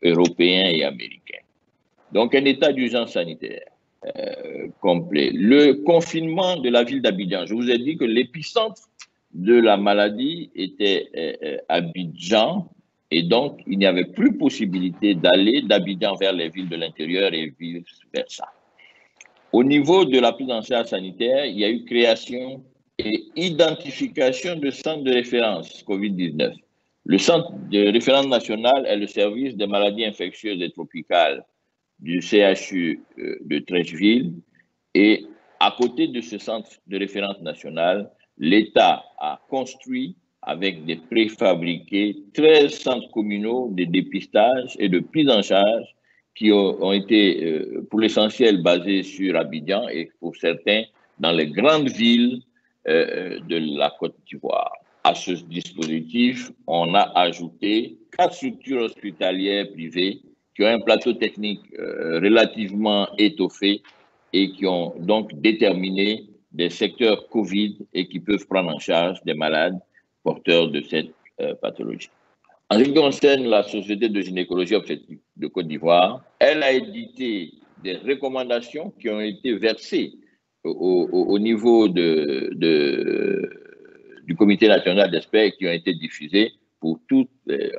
européens et américains. Donc, un état d'urgence sanitaire complet. Le confinement de la ville d'Abidjan. Je vous ai dit que l'épicentre de la maladie était Abidjan et donc il n'y avait plus possibilité d'aller d'Abidjan vers les villes de l'intérieur et vice-versa. Au niveau de la prise en charge sanitaire, il y a eu création et identification de centres de référence COVID-19. Le centre de référence national est le service des maladies infectieuses et tropicales du CHU de Treichville. Et à côté de ce centre de référence national, l'État a construit avec des préfabriqués 13 centres communaux de dépistage et de prise en charge qui ont été pour l'essentiel basés sur Abidjan et pour certains dans les grandes villes de la Côte d'Ivoire. À ce dispositif, on a ajouté 4 structures hospitalières privées qui ont un plateau technique relativement étoffé et qui ont donc déterminé des secteurs Covid et qui peuvent prendre en charge des malades porteurs de cette pathologie. En ce qui concerne la Société de gynécologie obstétrique de Côte d'Ivoire, elle a édité des recommandations qui ont été versées au niveau du Comité national d'experts qui ont été diffusées pour toutes.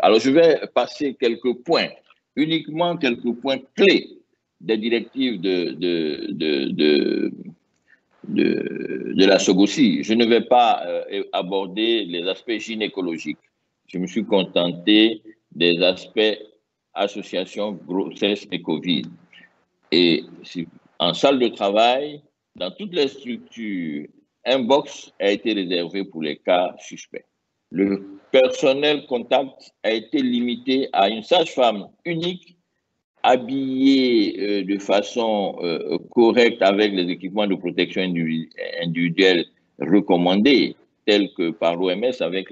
Alors, je vais passer quelques points, uniquement quelques points clés des directives de la SOGOSI. Je ne vais pas aborder les aspects gynécologiques. Je me suis contenté des aspects association grossesse et Covid. Et en salle de travail, dans toutes les structures, un box a été réservé pour les cas suspects. Le personnel contact a été limité à une sage-femme unique, habillée de façon correcte avec les équipements de protection individuelle recommandés, tels que par l'OMS avec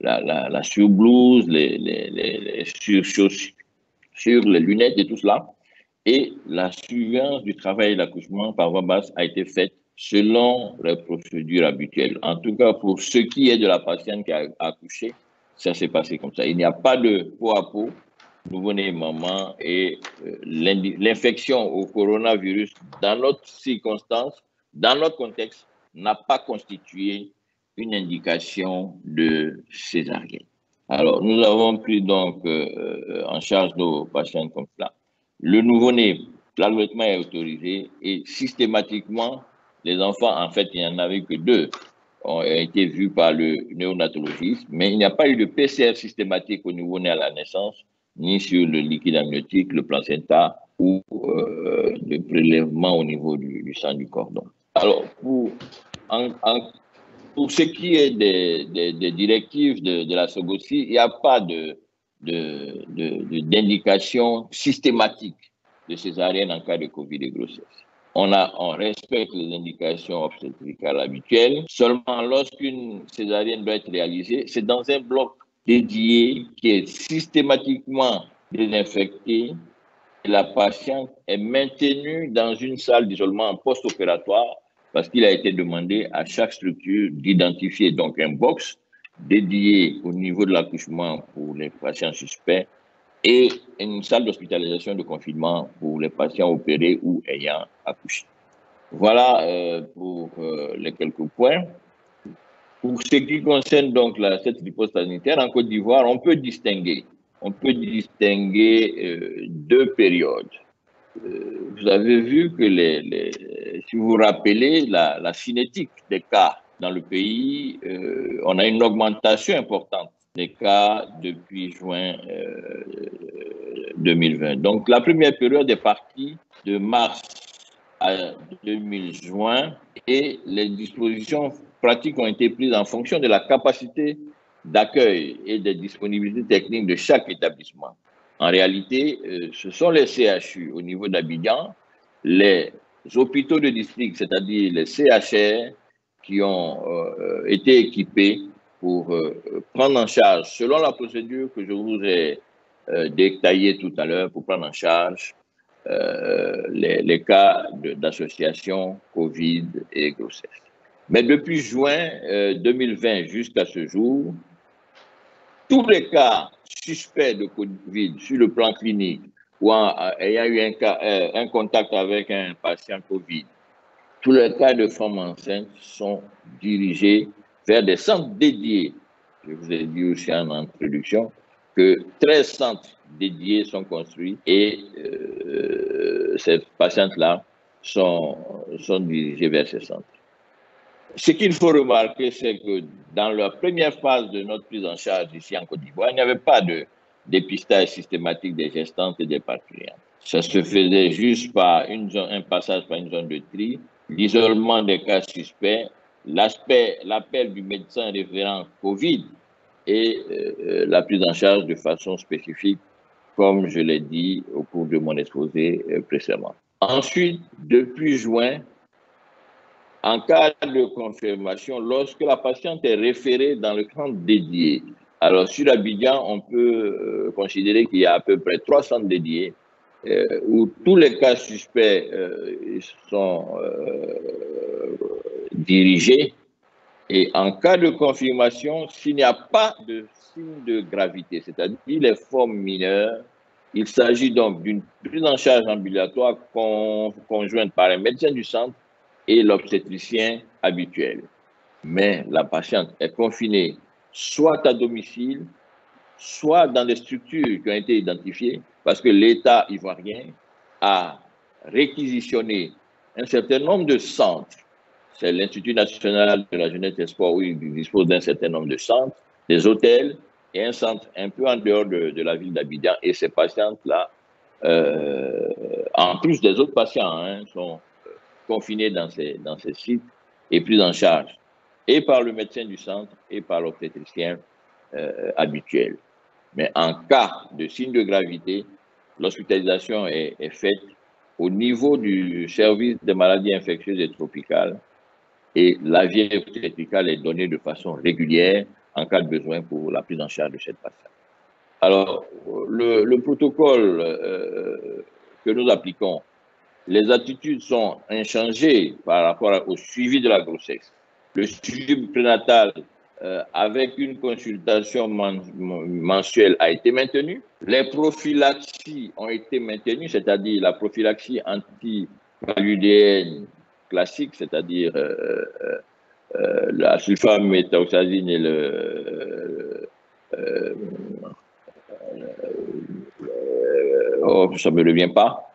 la surblouse, les surchaussures, les lunettes et tout cela. Et la surveillance du travail et de l'accouchement par voie basse a été faite selon les procédures habituelles. En tout cas, pour ce qui est de la patiente qui a accouché, ça s'est passé comme ça. Il n'y a pas de peau à peau, nouveau-né, maman, et l'infection au coronavirus, dans notre circonstance, dans notre contexte, n'a pas constitué une indication de césarienne. Alors, nous avons pris donc en charge nos patients comme cela. Le nouveau-né, l'allaitement est autorisé et systématiquement, les enfants, en fait, il n'y en avait que 2. ont été vus par le néonatologiste, mais il n'y a pas eu de PCR systématique au nouveau-né à la naissance, ni sur le liquide amniotique, le placenta ou de prélèvement au niveau du sang du cordon. Alors, pour ce qui est des directives de la SOGOSI, il n'y a pas d'indication systématique de césarienne en cas de Covid et grossesse. On respecte les indications obstétricales habituelles. Seulement, lorsqu'une césarienne doit être réalisée, c'est dans un bloc dédié qui est systématiquement désinfecté et la patiente est maintenue dans une salle d'isolement post-opératoire parce qu'il a été demandé à chaque structure d'identifier donc un box dédié au niveau de l'accouchement pour les patients suspects et une salle d'hospitalisation de confinement pour les patients opérés ou ayant accouché. Voilà pour les quelques points. Pour ce qui concerne donc cette riposte sanitaire en Côte d'Ivoire, on peut distinguer deux périodes. Vous avez vu que si vous vous rappelez la cinétique des cas dans le pays, on a une augmentation importante des cas depuis juin 2020. Donc, la première période est partie de mars à 2020 et les dispositions pratiques ont été prises en fonction de la capacité d'accueil et des disponibilités techniques de chaque établissement. En réalité, ce sont les CHU au niveau d'Abidjan, les hôpitaux de district, c'est-à-dire les CHR, qui ont été équipés pour prendre en charge, selon la procédure que je vous ai détaillée tout à l'heure, pour prendre en charge les cas d'association Covid et grossesse. Mais depuis juin 2020 jusqu'à ce jour, tous les cas suspects de Covid sur le plan clinique ou ayant eu un contact avec un patient Covid, tous les cas de femmes enceintes sont dirigés vers des centres dédiés. Je vous ai dit aussi en introduction que 13 centres dédiés sont construits et ces patientes-là sont dirigées vers ces centres. Ce qu'il faut remarquer, c'est que dans la première phase de notre prise en charge ici en Côte d'Ivoire, il n'y avait pas de dépistage systématique des gestantes et des parturientes. Ça se faisait juste par un passage par une zone de tri, l'isolement des cas suspects, l'appel du médecin référent Covid et la prise en charge de façon spécifique, comme je l'ai dit au cours de mon exposé précédemment. Ensuite, depuis juin, en cas de confirmation, lorsque la patiente est référée dans le centre dédié, alors sur Abidjan, on peut considérer qu'il y a à peu près 3 centres dédiés où tous les cas suspects sont dirigés. Et en cas de confirmation, s'il n'y a pas de signe de gravité, c'est-à-dire les formes mineures, il s'agit donc d'une prise en charge ambulatoire conjointe par un médecin du centre et l'obstétricien habituel. Mais la patiente est confinée soit à domicile, soit dans des structures qui ont été identifiées, parce que l'État ivoirien a réquisitionné un certain nombre de centres. C'est l'Institut national de la jeunesse et sport où il dispose d'un certain nombre de centres, des hôtels et un centre un peu en dehors de la ville d'Abidjan. Et ces patientes-là, en plus des autres patients, sont confinés dans ces sites et pris en charge et par le médecin du centre et par l'obstétricien habituel. Mais en cas de signe de gravité, l'hospitalisation est faite au niveau du service des maladies infectieuses et tropicales et l'avis obstétrical est donné de façon régulière en cas de besoin pour la prise en charge de cette patiente. Alors, le protocole que nous appliquons, les attitudes sont inchangées par rapport au suivi de la grossesse. Le suivi prénatal avec une consultation mensuelle a été maintenu. Les prophylaxies ont été maintenues, c'est-à-dire la prophylaxie anti-paludéenne classique, c'est-à-dire la sulfaméthoxazine et ça ne me revient pas,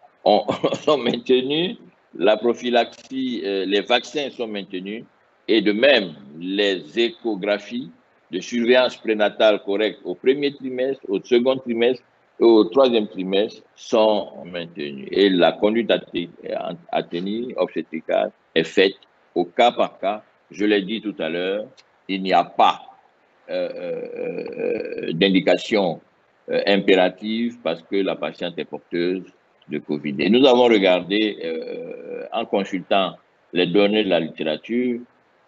sont maintenus. La prophylaxie, les vaccins sont maintenus Et de même, les échographies de surveillance prénatale correcte au premier trimestre, au second trimestre et au troisième trimestre sont maintenues. Et la conduite à tenir obstétricale est faite au cas par cas. Je l'ai dit tout à l'heure, il n'y a pas d'indication impérative parce que la patiente est porteuse de Covid. Et nous avons regardé, en consultant les données de la littérature,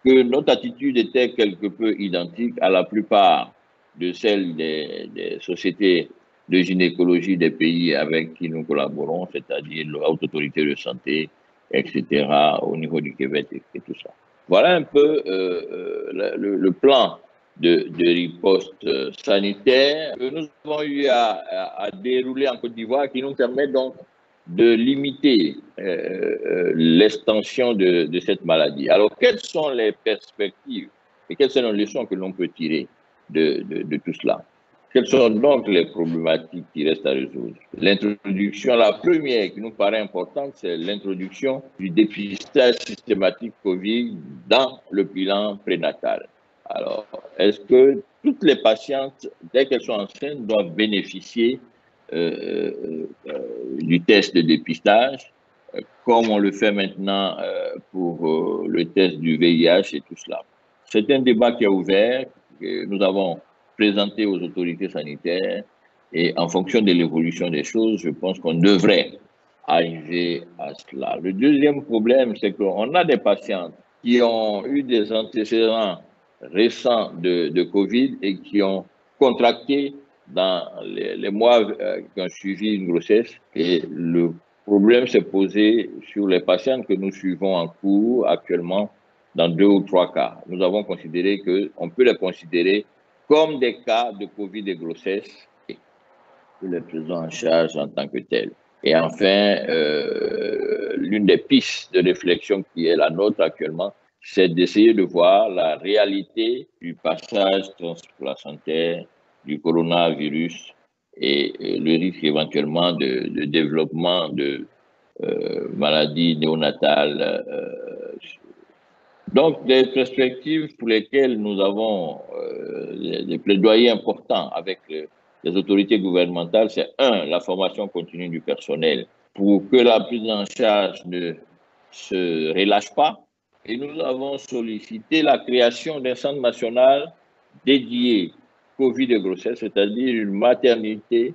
que notre attitude était quelque peu identique à la plupart de celles des sociétés de gynécologie des pays avec qui nous collaborons, c'est-à-dire la Haute Autorité de Santé, etc., au niveau du Québec et tout ça. Voilà un peu le plan de riposte sanitaire que nous avons eu à dérouler en Côte d'Ivoire qui nous permet donc de limiter l'extension de cette maladie. Alors, quelles sont les perspectives et quelles sont les leçons que l'on peut tirer de tout cela? Quelles sont donc les problématiques qui restent à résoudre? L'introduction, la première qui nous paraît importante, c'est l'introduction du dépistage systématique COVID dans le bilan prénatal. Alors, est-ce que toutes les patientes, dès qu'elles sont enceintes, doivent bénéficier du test de dépistage, comme on le fait maintenant pour le test du VIH et tout cela? C'est un débat qui est ouvert, que nous avons présenté aux autorités sanitaires, et en fonction de l'évolution des choses, je pense qu'on devrait arriver à cela. Le deuxième problème, c'est qu'on a des patientes qui ont eu des antécédents récents de Covid et qui ont contracté dans les mois qui ont suivi une grossesse. Et le problème s'est posé sur les patientes que nous suivons en cours actuellement dans 2 ou 3 cas. Nous avons considéré qu'on peut les considérer comme des cas de Covid et grossesse et nous les prenons en charge en tant que tels. Et enfin, l'une des pistes de réflexion qui est la nôtre actuellement, c'est d'essayer de voir la réalité du passage transplacentaire du coronavirus et le risque éventuellement de développement de maladies néonatales. Donc, des perspectives pour lesquelles nous avons des plaidoyers importants avec les autorités gouvernementales, c'est la formation continue du personnel pour que la prise en charge ne se relâche pas. Et nous avons sollicité la création d'un centre national dédié Covid et grossesse, c'est-à-dire une maternité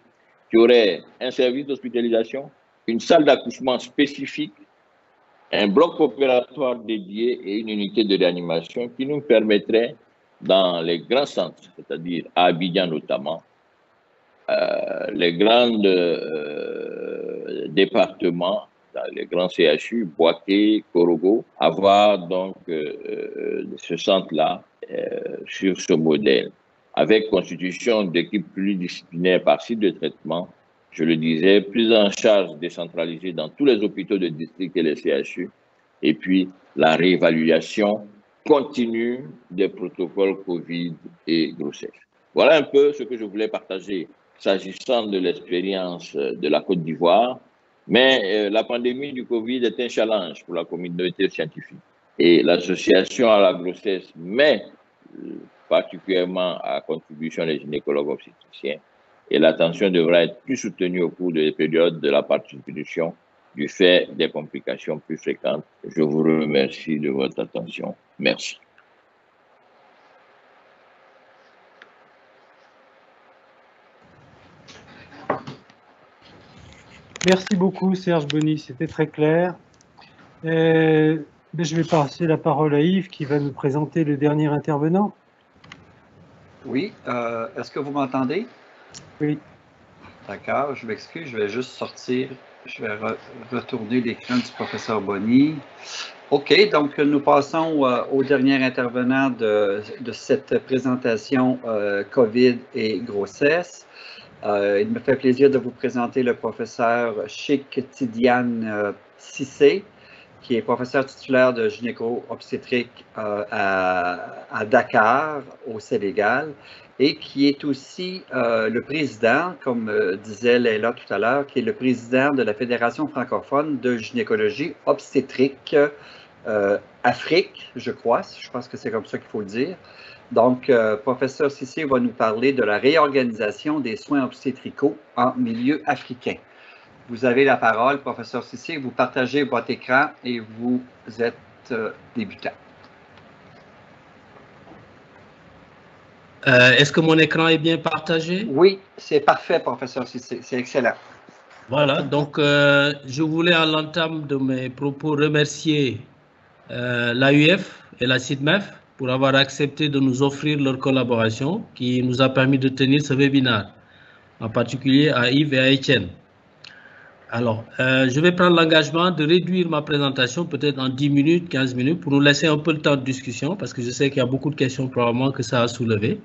qui aurait un service d'hospitalisation, une salle d'accouchement spécifique, un bloc opératoire dédié et une unité de réanimation qui nous permettrait, dans les grands centres, c'est-à-dire à Abidjan notamment, les grands départements, dans les grands CHU, Boaké, Korogo, avoir donc ce centre-là sur ce modèle, avec constitution d'équipes pluridisciplinaires par site de traitement, je le disais, prise en charge décentralisée dans tous les hôpitaux de district et les CHU, et puis la réévaluation continue des protocoles Covid et grossesse. Voilà un peu ce que je voulais partager s'agissant de l'expérience de la Côte d'Ivoire. Mais la pandémie du Covid est un challenge pour la communauté scientifique. Et l'association à la grossesse met particulièrement à contribution les gynécologues obstétriciens. Et l'attention devra être plus soutenue au cours des périodes de la participation du fait des complications plus fréquentes. Je vous remercie de votre attention. Merci. Merci beaucoup, Serge Boni, c'était très clair. Je vais passer la parole à Yves qui va nous présenter le dernier intervenant. Oui, est-ce que vous m'entendez? Oui. D'accord, je m'excuse, je vais juste sortir, je vais retourner l'écran du professeur Boni. OK, donc nous passons au dernier intervenant de cette présentation COVID et grossesse. Il me fait plaisir de vous présenter le professeur Cheikh Tidiane Cissé, qui est professeur titulaire de gynéco-obstétrique à Dakar, au Sénégal, et qui est aussi le président, comme disait Leila tout à l'heure, qui est le président de la Fédération francophone de gynécologie obstétrique Afrique, je crois. Je pense que c'est comme ça qu'il faut le dire. Donc, professeur Cissé va nous parler de la réorganisation des soins obstétricaux en milieu africain. Vous avez la parole, professeur Cissé. Vous partagez votre écran et vous êtes débutant. Est-ce que mon écran est bien partagé? Oui, c'est parfait, professeur Cissé. C'est excellent. Voilà, donc je voulais à l'entame de mes propos remercier l'AUF et la CIDMEF pour avoir accepté de nous offrir leur collaboration qui nous a permis de tenir ce webinaire, en particulier à Yves et à Étienne. Alors, je vais prendre l'engagement de réduire ma présentation peut-être en 10 minutes, 15 minutes, pour nous laisser un peu le temps de discussion, parce que je sais qu'il y a beaucoup de questions probablement que ça a soulevé.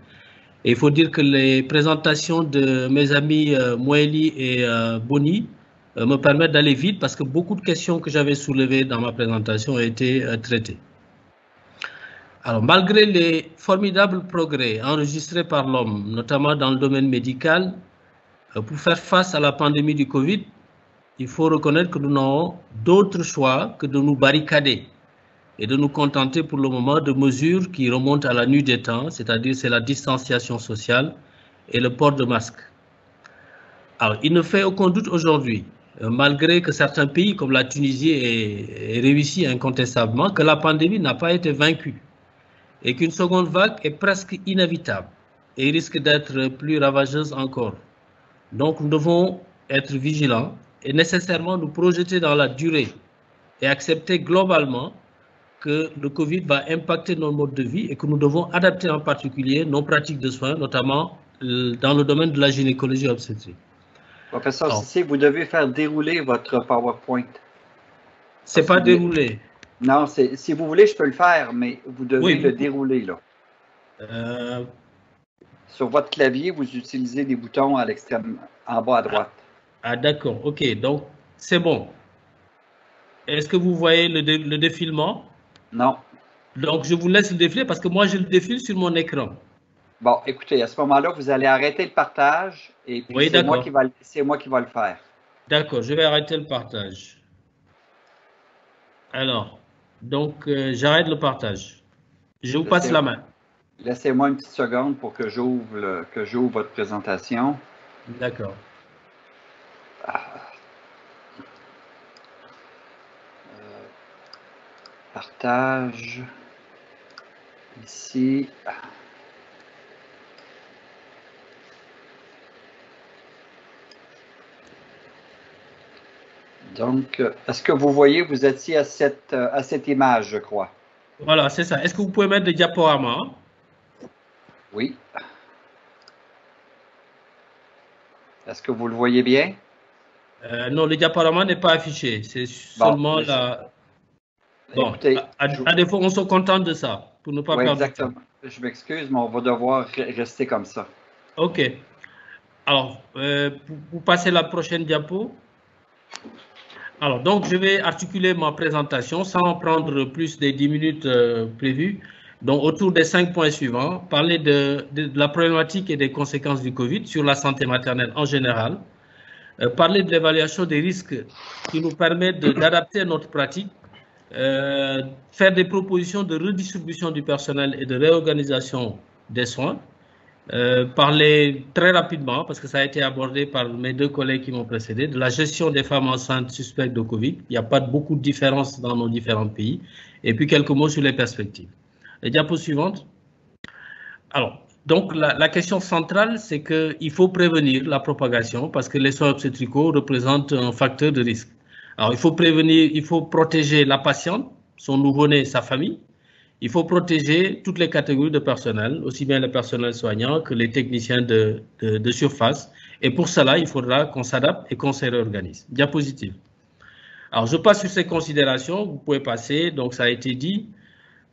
Et il faut dire que les présentations de mes amis Moeli et Boni me permettent d'aller vite, parce que beaucoup de questions que j'avais soulevées dans ma présentation ont été traitées. Alors, malgré les formidables progrès enregistrés par l'homme, notamment dans le domaine médical, pour faire face à la pandémie du Covid, il faut reconnaître que nous n'avons d'autre choix que de nous barricader et de nous contenter pour le moment de mesures qui remontent à la nuit des temps, c'est-à-dire c'est la distanciation sociale et le port de masque. Alors, il ne fait aucun doute aujourd'hui, malgré que certains pays comme la Tunisie aient réussi incontestablement, que la pandémie n'a pas été vaincue et qu'une seconde vague est presque inévitable et risque d'être plus ravageuse encore. Donc, nous devons être vigilants et nécessairement nous projeter dans la durée et accepter globalement que le Covid va impacter nos modes de vie et que nous devons adapter en particulier nos pratiques de soins, notamment dans le domaine de la gynécologie obstétrique. Professeur Cissé, vous devez faire dérouler votre PowerPoint. C'est pas déroulé. Non, si vous voulez, je peux le faire, mais vous devez le dérouler, là. Sur votre clavier, vous utilisez des boutons à l'extrême, en bas à droite. Ah, d'accord, ok, donc c'est bon. Est-ce que vous voyez le défilement? Non. Donc je vous laisse le défiler parce que moi je le défile sur mon écran. Bon, écoutez, à ce moment-là, vous allez arrêter le partage et puis oui, c'est moi qui va le faire. D'accord, je vais arrêter le partage. Alors, donc j'arrête le partage. Je vous passe la main. Laissez-moi une petite seconde pour que j'ouvre votre présentation. D'accord. Partage. Ici. Donc, est-ce que vous voyez, vous étiez à cette image, je crois. Voilà, c'est ça. Est-ce que vous pouvez mettre des diaporamas? Oui. Est-ce que vous le voyez bien? Non, le diaporama n'est pas affiché. C'est seulement la... Bon, écoutez, à défaut, on se contente de ça, pour ne pas perdre exactement. Je m'excuse, mais on va devoir rester comme ça. OK. Alors, vous passez la prochaine diapo. Alors, donc, je vais articuler ma présentation sans prendre plus des 10 minutes prévues. Donc, autour des 5 points suivants, parler de la problématique et des conséquences du Covid sur la santé maternelle en général, parler de l'évaluation des risques qui nous permettent d'adapter notre pratique, faire des propositions de redistribution du personnel et de réorganisation des soins, parler très rapidement, parce que ça a été abordé par mes deux collègues qui m'ont précédé, de la gestion des femmes enceintes suspectes de Covid. Il n'y a pas beaucoup de différences dans nos différents pays. Et puis quelques mots sur les perspectives. Les diapos suivantes. Alors, donc la question centrale, c'est qu'il faut prévenir la propagation parce que les soins obstétricaux représentent un facteur de risque. Alors, il faut prévenir, il faut protéger la patiente, son nouveau-né, sa famille. Il faut protéger toutes les catégories de personnel, aussi bien le personnel soignant que les techniciens de surface. Et pour cela, il faudra qu'on s'adapte et qu'on se réorganise. Diapositive. Alors, je passe sur ces considérations. Vous pouvez passer. Donc, ça a été dit.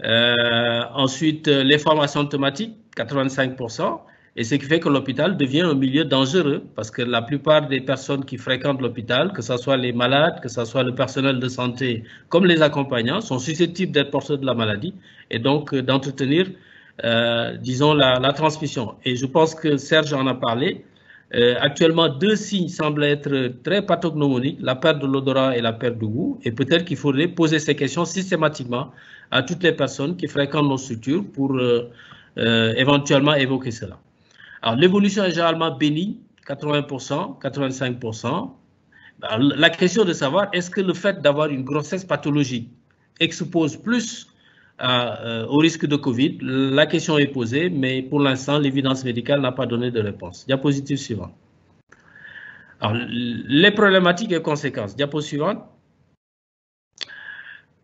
Ensuite, les formations thématiques, 85%. Et ce qui fait que l'hôpital devient un milieu dangereux parce que la plupart des personnes qui fréquentent l'hôpital, que ce soit les malades, que ce soit le personnel de santé, comme les accompagnants, sont susceptibles d'être porteurs de la maladie et donc d'entretenir, disons, la transmission. Et je pense que Serge en a parlé. Actuellement, deux signes semblent être très pathognomoniques, la perte de l'odorat et la perte du goût. Et peut-être qu'il faudrait poser ces questions systématiquement à toutes les personnes qui fréquentent nos structures pour éventuellement évoquer cela. Alors, l'évolution est généralement bénigne, 80%, 85%. Alors, la question de savoir, est-ce que le fait d'avoir une grossesse pathologique expose plus au risque de Covid? La question est posée, mais pour l'instant, l'évidence médicale n'a pas donné de réponse. Diapositive suivante. Alors, les problématiques et conséquences. Diapo suivante.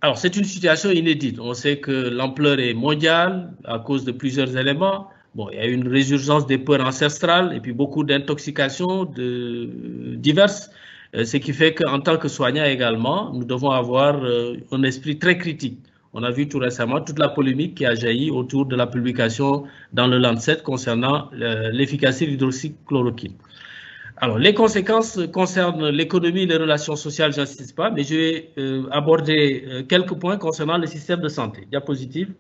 Alors, c'est une situation inédite. On sait que l'ampleur est mondiale à cause de plusieurs éléments. Bon, il y a une résurgence des peurs ancestrales et puis beaucoup d'intoxications diverses, ce qui fait qu'en tant que soignants également, nous devons avoir un esprit très critique. On a vu tout récemment toute la polémique qui a jailli autour de la publication dans le Lancet concernant l'efficacité de l'hydroxychloroquine. Alors, les conséquences concernent l'économie et les relations sociales, je n'insiste pas, mais je vais aborder quelques points concernant le système de santé. Diapositive.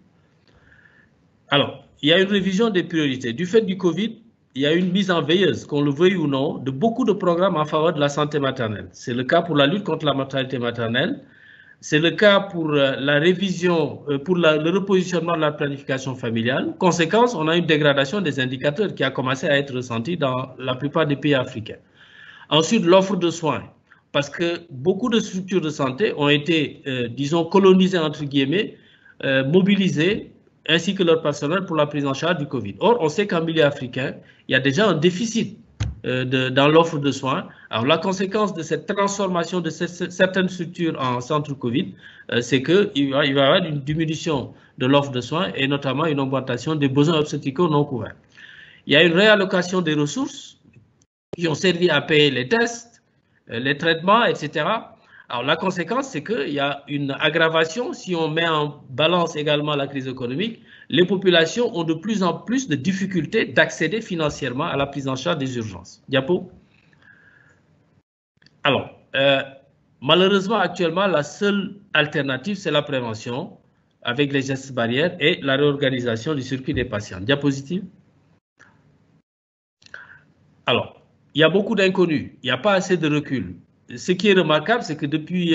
Alors, il y a une révision des priorités. Du fait du Covid, il y a une mise en veilleuse, qu'on le veuille ou non, de beaucoup de programmes en faveur de la santé maternelle. C'est le cas pour la lutte contre la mortalité maternelle. C'est le cas pour la révision, pour le repositionnement de la planification familiale. Conséquence, on a une dégradation des indicateurs qui a commencé à être ressentie dans la plupart des pays africains. Ensuite, l'offre de soins, parce que beaucoup de structures de santé ont été, disons, colonisées, entre guillemets, mobilisées, ainsi que leur personnel pour la prise en charge du Covid. Or, on sait qu'en milieu africain, il y a déjà un déficit dans l'offre de soins. Alors, la conséquence de cette transformation de certaines structures en centres Covid, c'est qu'il va y avoir une diminution de l'offre de soins et notamment une augmentation des besoins obstétricaux non couverts. Il y a une réallocation des ressources qui ont servi à payer les tests, les traitements, etc. Alors, la conséquence, c'est qu'il y a une aggravation. Si on met en balance également la crise économique, les populations ont de plus en plus de difficultés d'accéder financièrement à la prise en charge des urgences. Diapo. Alors, malheureusement, actuellement, la seule alternative, c'est la prévention avec les gestes barrières et la réorganisation du circuit des patients. Diapositive. Alors, il y a beaucoup d'inconnus, il n'y a pas assez de recul. Ce qui est remarquable, c'est que depuis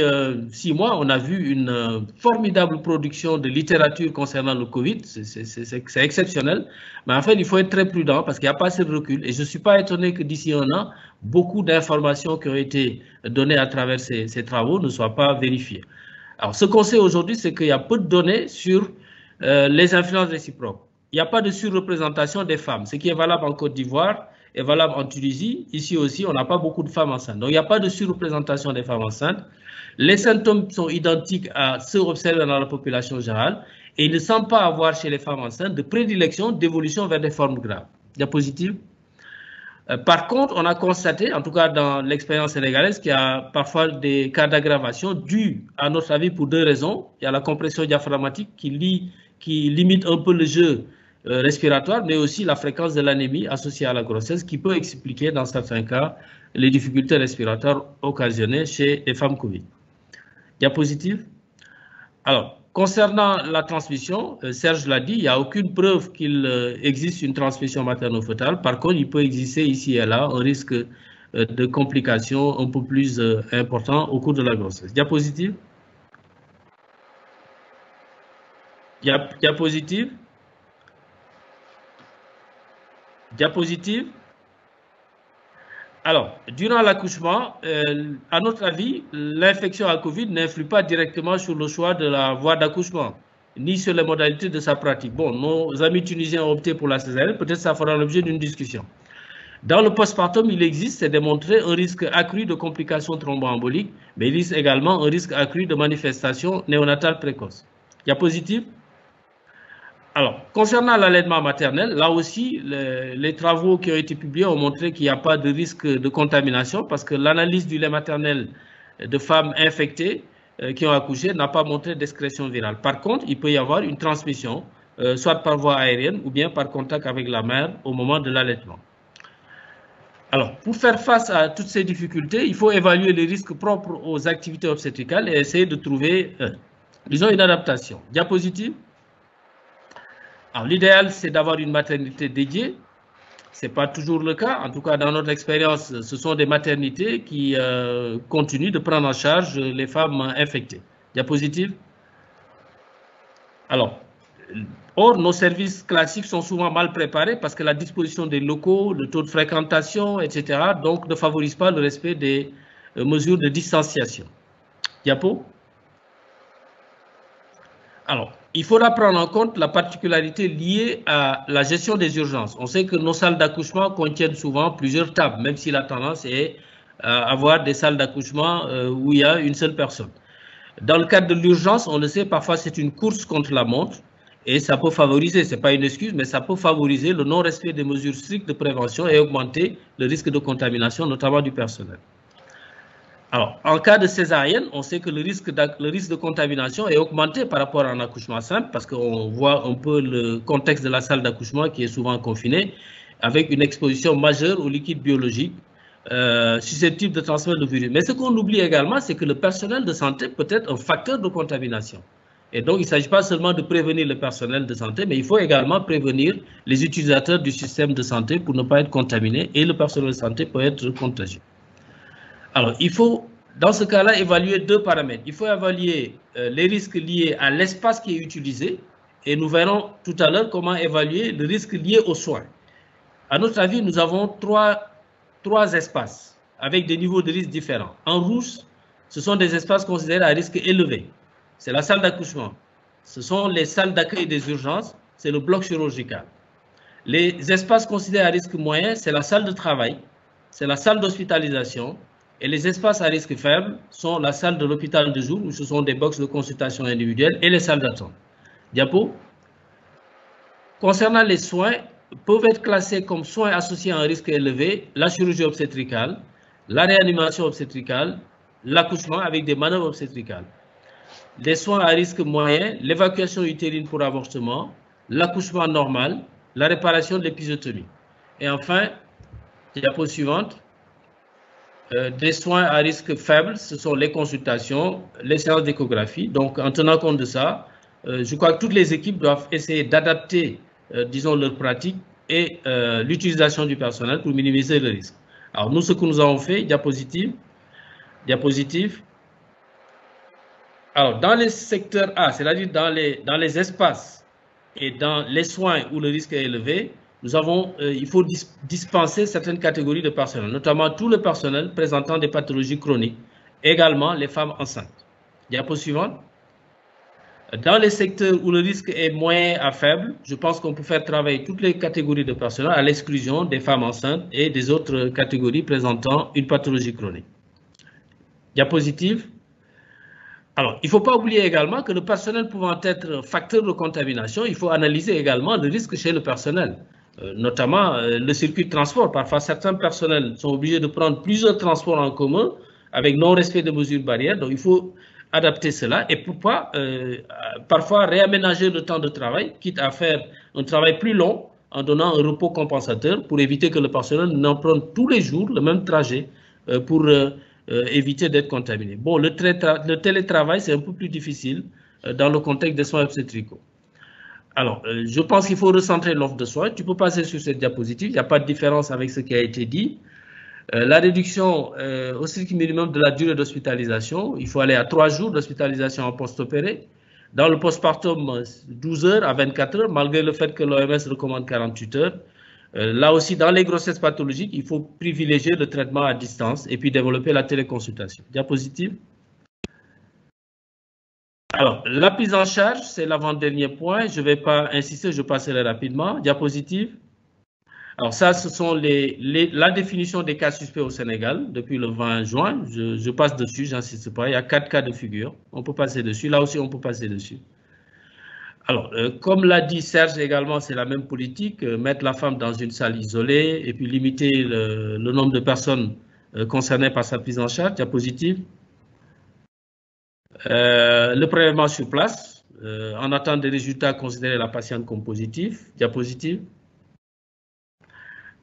6 mois, on a vu une formidable production de littérature concernant le Covid. C'est exceptionnel. Mais en fait, il faut être très prudent parce qu'il n'y a pas assez de recul. Et je ne suis pas étonné que d'ici un an, beaucoup d'informations qui ont été données à travers ces travaux ne soient pas vérifiées. Alors, ce qu'on sait aujourd'hui, c'est qu'il y a peu de données sur les influences réciproques. Il n'y a pas de surreprésentation des femmes, ce qui est valable en Côte d'Ivoire, est valable en Tunisie. Ici aussi, on n'a pas beaucoup de femmes enceintes. Donc, il n'y a pas de surreprésentation des femmes enceintes. Les symptômes sont identiques à ceux observés dans la population générale et il ne semble pas avoir chez les femmes enceintes de prédilection d'évolution vers des formes graves. Diapositive. Par contre, on a constaté, en tout cas dans l'expérience sénégalaise, qu'il y a parfois des cas d'aggravation dus, à notre avis, pour 2 raisons. Il y a la compression diaphragmatique qui limite un peu le jeu respiratoire, mais aussi la fréquence de l'anémie associée à la grossesse qui peut expliquer dans certains cas les difficultés respiratoires occasionnées chez les femmes Covid. Diapositive. Alors, concernant la transmission, Serge l'a dit, il n'y a aucune preuve qu'il existe une transmission materno-fœtale. Par contre, il peut exister ici et là un risque de complications un peu plus important au cours de la grossesse. Diapositive. Diapositive. Diapositive. Alors, durant l'accouchement, à notre avis, l'infection à Covid n'influe pas directement sur le choix de la voie d'accouchement, ni sur les modalités de sa pratique. Bon, nos amis tunisiens ont opté pour la césarienne, peut-être ça fera l'objet d'une discussion. Dans le postpartum, il existe, c'est démontré, un risque accru de complications thromboemboliques, mais il existe également un risque accru de manifestations néonatales précoces. Diapositive. Alors, concernant l'allaitement maternel, là aussi, les travaux qui ont été publiés ont montré qu'il n'y a pas de risque de contamination parce que l'analyse du lait maternel de femmes infectées qui ont accouché n'a pas montré d'excrétion virale. Par contre, il peut y avoir une transmission, soit par voie aérienne ou bien par contact avec la mère au moment de l'allaitement. Alors, pour faire face à toutes ces difficultés, il faut évaluer les risques propres aux activités obstétricales et essayer de trouver, disons, une adaptation. Diapositive. Alors, l'idéal, c'est d'avoir une maternité dédiée. Ce n'est pas toujours le cas. En tout cas, dans notre expérience, ce sont des maternités qui continuent de prendre en charge les femmes infectées. Diapositive. Alors, or, nos services classiques sont souvent mal préparés parce que la disposition des locaux, le taux de fréquentation, etc., donc ne favorise pas le respect des mesures de distanciation. Diapo. Alors, il faudra prendre en compte la particularité liée à la gestion des urgences. On sait que nos salles d'accouchement contiennent souvent plusieurs tables, même si la tendance est à avoir des salles d'accouchement où il y a une seule personne. Dans le cadre de l'urgence, on le sait, parfois c'est une course contre la montre et ça peut favoriser, ce n'est pas une excuse, mais ça peut favoriser le non-respect des mesures strictes de prévention et augmenter le risque de contamination, notamment du personnel. Alors, en cas de césarienne, on sait que le risque de contamination est augmenté par rapport à un accouchement simple parce qu'on voit un peu le contexte de la salle d'accouchement qui est souvent confinée avec une exposition majeure aux liquides biologiques susceptibles de transmettre le virus. Mais ce qu'on oublie également, c'est que le personnel de santé peut être un facteur de contamination. Et donc, il ne s'agit pas seulement de prévenir le personnel de santé, mais il faut également prévenir les utilisateurs du système de santé pour ne pas être contaminés et le personnel de santé peut être contagieux. Alors, il faut, dans ce cas-là, évaluer deux paramètres. Il faut évaluer les risques liés à l'espace qui est utilisé et nous verrons tout à l'heure comment évaluer le risque lié aux soins. À notre avis, nous avons trois espaces avec des niveaux de risque différents. En rouge, ce sont des espaces considérés à risque élevé. C'est la salle d'accouchement. Ce sont les salles d'accueil des urgences. C'est le bloc chirurgical. Les espaces considérés à risque moyen, c'est la salle de travail, c'est la salle d'hospitalisation. Et les espaces à risque faible sont la salle de l'hôpital de jour, où ce sont des boxes de consultation individuelle, et les salles d'attente. Diapo. Concernant les soins, peuvent être classés comme soins associés à un risque élevé, la chirurgie obstétricale, la réanimation obstétricale, l'accouchement avec des manœuvres obstétricales. Les soins à risque moyen, l'évacuation utérine pour avortement, l'accouchement normal, la réparation de l'épisiotomie. Et enfin, diapo suivante. Des soins à risque faible, ce sont les consultations, les séances d'échographie. Donc, en tenant compte de ça, je crois que toutes les équipes doivent essayer d'adapter, disons, leurs pratiques et l'utilisation du personnel pour minimiser le risque. Alors, nous, ce que nous avons fait, diapositive. Alors, dans les secteurs A, c'est-à-dire dans les espaces et dans les soins où le risque est élevé, il faut dispenser certaines catégories de personnel, notamment tout le personnel présentant des pathologies chroniques, également les femmes enceintes. Diapo suivante. Dans les secteurs où le risque est moyen à faible, je pense qu'on peut faire travailler toutes les catégories de personnel à l'exclusion des femmes enceintes et des autres catégories présentant une pathologie chronique. Diapositive. Alors, il ne faut pas oublier également que le personnel pouvant être facteur de contamination, il faut analyser également le risque chez le personnel. Notamment le circuit de transport. Parfois, certains personnels sont obligés de prendre plusieurs transports en commun avec non-respect de mesures barrières. Donc, il faut adapter cela et pourquoi parfois réaménager le temps de travail, quitte à faire un travail plus long en donnant un repos compensateur pour éviter que le personnel n'en prenne tous les jours le même trajet pour éviter d'être contaminé. Bon, le télétravail, c'est un peu plus difficile dans le contexte des soins obstétricaux. Alors, je pense qu'il faut recentrer l'offre de soins. Tu peux passer sur cette diapositive. Il n'y a pas de différence avec ce qui a été dit. La réduction au strict minimum de la durée d'hospitalisation. Il faut aller à 3 jours d'hospitalisation en post-opéré. Dans le postpartum, 12 heures à 24 heures, malgré le fait que l'OMS recommande 48 heures. Là aussi, dans les grossesses pathologiques, il faut privilégier le traitement à distance et puis développer la téléconsultation. Diapositive. Alors, la prise en charge, c'est l'avant-dernier point. Je ne vais pas insister, je passerai rapidement. Diapositive. Alors ça, ce sont la définition des cas suspects au Sénégal depuis le 20 juin. Je passe dessus, j'insiste pas. Il y a 4 cas de figure. On peut passer dessus. Là aussi, on peut passer dessus. Alors, comme l'a dit Serge également, c'est la même politique. Mettre la femme dans une salle isolée et puis limiter le nombre de personnes concernées par sa prise en charge. Diapositive. Le prélèvement sur place, en attendant des résultats, considérer la patiente comme positive. Diapositive.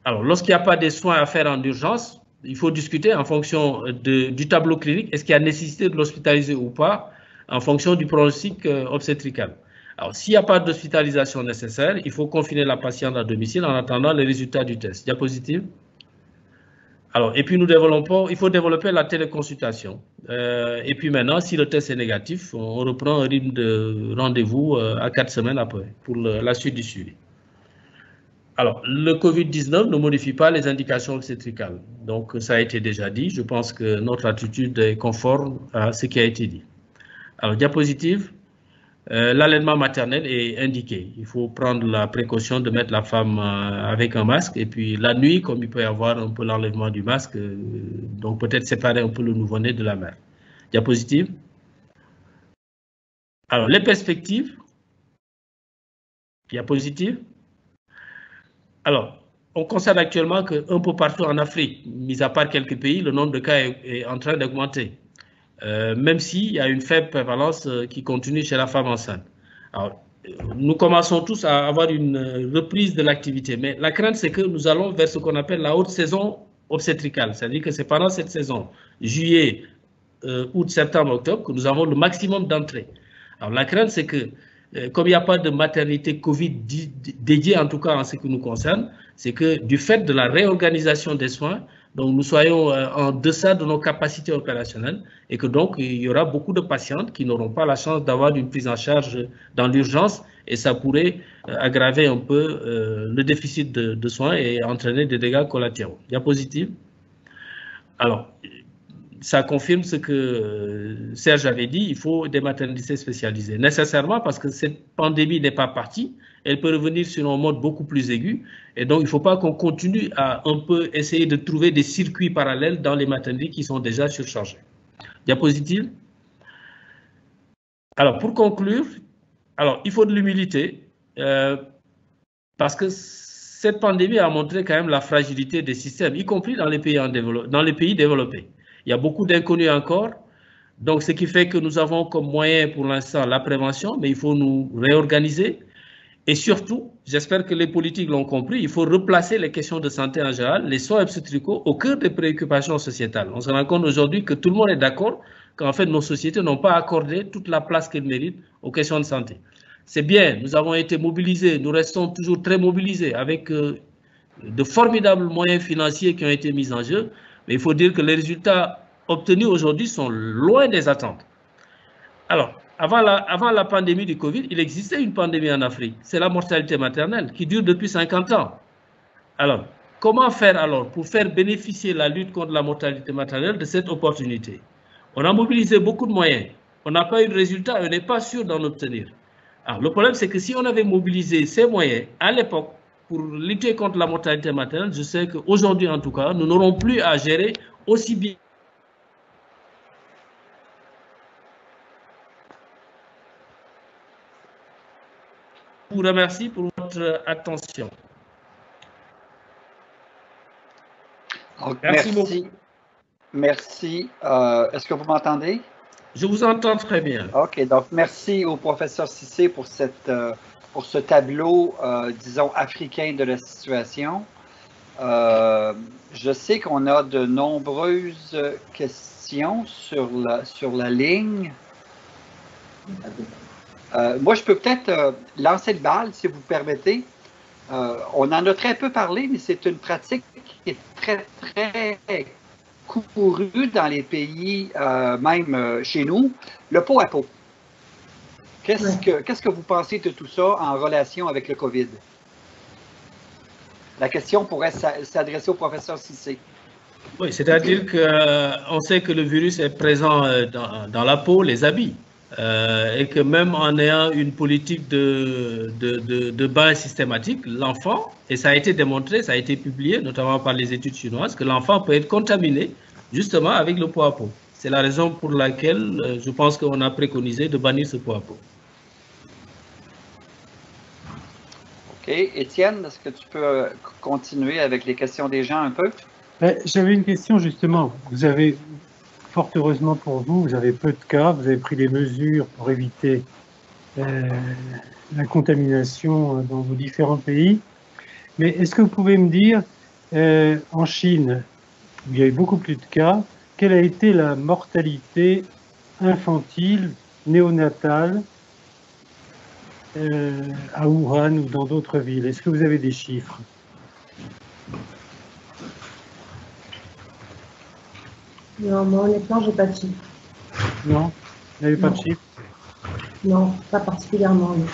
Alors, lorsqu'il n'y a pas de soins à faire en urgence, il faut discuter en fonction du tableau clinique. Est-ce qu'il y a nécessité de l'hospitaliser ou pas, en fonction du pronostic obstétrical. Alors, s'il n'y a pas d'hospitalisation nécessaire, il faut confiner la patiente à domicile en attendant les résultats du test. Diapositive. Alors, et puis il faut développer la téléconsultation. Et puis maintenant, si le test est négatif, on reprend un rythme de rendez-vous à 4 semaines après pour la suite du suivi. Alors, le Covid-19 ne modifie pas les indications obstétricales. Donc, ça a été déjà dit. Je pense que notre attitude est conforme à ce qui a été dit. Alors, diapositive. L'allaitement maternel est indiqué. Il faut prendre la précaution de mettre la femme avec un masque. Et puis la nuit, comme il peut y avoir un peu l'enlèvement du masque, donc peut-être séparer un peu le nouveau-né de la mère. Diapositive. Alors, les perspectives. Diapositive. Alors, on constate actuellement qu'un peu partout en Afrique, mis à part quelques pays, le nombre de cas est en train d'augmenter. Même s'il y a une faible prévalence qui continue chez la femme enceinte. Alors, nous commençons tous à avoir une reprise de l'activité, mais la crainte, c'est que nous allons vers ce qu'on appelle la haute saison obstétricale, c'est-à-dire que c'est pendant cette saison, juillet, août, septembre, octobre, que nous avons le maximum d'entrées. Alors, la crainte, c'est que, comme il n'y a pas de maternité Covid dédiée, en tout cas en ce qui nous concerne, c'est que du fait de la réorganisation des soins, donc nous soyons en deçà de nos capacités opérationnelles et que donc il y aura beaucoup de patientes qui n'auront pas la chance d'avoir une prise en charge dans l'urgence et ça pourrait aggraver un peu le déficit de soins et entraîner des dégâts collatéraux. Diapositive. Alors, ça confirme ce que Serge avait dit, il faut des maternités spécialisées, nécessairement parce que cette pandémie n'est pas partie, elle peut revenir sur un mode beaucoup plus aigu, et donc il ne faut pas qu'on continue à un peu essayer de trouver des circuits parallèles dans les maternités qui sont déjà surchargées. Diapositive. Alors, pour conclure, alors, il faut de l'humilité, parce que cette pandémie a montré quand même la fragilité des systèmes, y compris dans les pays développés. Il y a beaucoup d'inconnus encore, donc ce qui fait que nous avons comme moyen pour l'instant la prévention, mais il faut nous réorganiser. Et surtout, j'espère que les politiques l'ont compris, il faut replacer les questions de santé en général, les soins obstétricaux, au cœur des préoccupations sociétales. On se rend compte aujourd'hui que tout le monde est d'accord qu'en fait nos sociétés n'ont pas accordé toute la place qu'elles méritent aux questions de santé. C'est bien, nous avons été mobilisés, nous restons toujours très mobilisés avec de formidables moyens financiers qui ont été mis en jeu, mais il faut dire que les résultats obtenus aujourd'hui sont loin des attentes. Alors, avant la pandémie du Covid, il existait une pandémie en Afrique. C'est la mortalité maternelle qui dure depuis 50 ans. Alors, comment faire alors pour faire bénéficier la lutte contre la mortalité maternelle de cette opportunité? On a mobilisé beaucoup de moyens. On n'a pas eu de résultat et on n'est pas sûr d'en obtenir. Alors, le problème, c'est que si on avait mobilisé ces moyens à l'époque pour lutter contre la mortalité maternelle, je sais qu'aujourd'hui, en tout cas, nous n'aurons plus à gérer aussi bien. Je vous remercie pour votre attention. Merci beaucoup. Merci. Est-ce que vous m'entendez? Je vous entends très bien. OK. Donc, merci au professeur Cissé pour ce tableau, disons, africain de la situation. Je sais qu'on a de nombreuses questions sur la ligne. Moi, je peux peut-être lancer le bal, si vous permettez. On en a très peu parlé, mais c'est une pratique qui est très, très courue dans les pays, même chez nous, le pot à pot. Qu'est-ce que vous pensez de tout ça en relation avec le COVID? La question pourrait s'adresser au professeur Cissé. Oui, c'est-à-dire qu'on sait que le virus est présent dans la peau, les habits. Et que même en ayant une politique de bain systématique, l'enfant, et ça a été démontré, ça a été publié, notamment par les études chinoises, que l'enfant peut être contaminé justement avec le pot à pot. C'est la raison pour laquelle je pense qu'on a préconisé de bannir ce pot à pot. OK. Étienne, est-ce que tu peux continuer avec les questions des gens un peu? J'avais une question justement. Vous avez... Fort heureusement pour vous, vous avez peu de cas, vous avez pris des mesures pour éviter la contamination dans vos différents pays. Mais est-ce que vous pouvez me dire, en Chine, où il y a eu beaucoup plus de cas, quelle a été la mortalité infantile, néonatale, à Wuhan ou dans d'autres villes? Est-ce que vous avez des chiffres? Non, moi, honnêtement, j'ai pas de chiffres. Non? Vous n'avez pas de chiffres? Non, pas particulièrement. Non.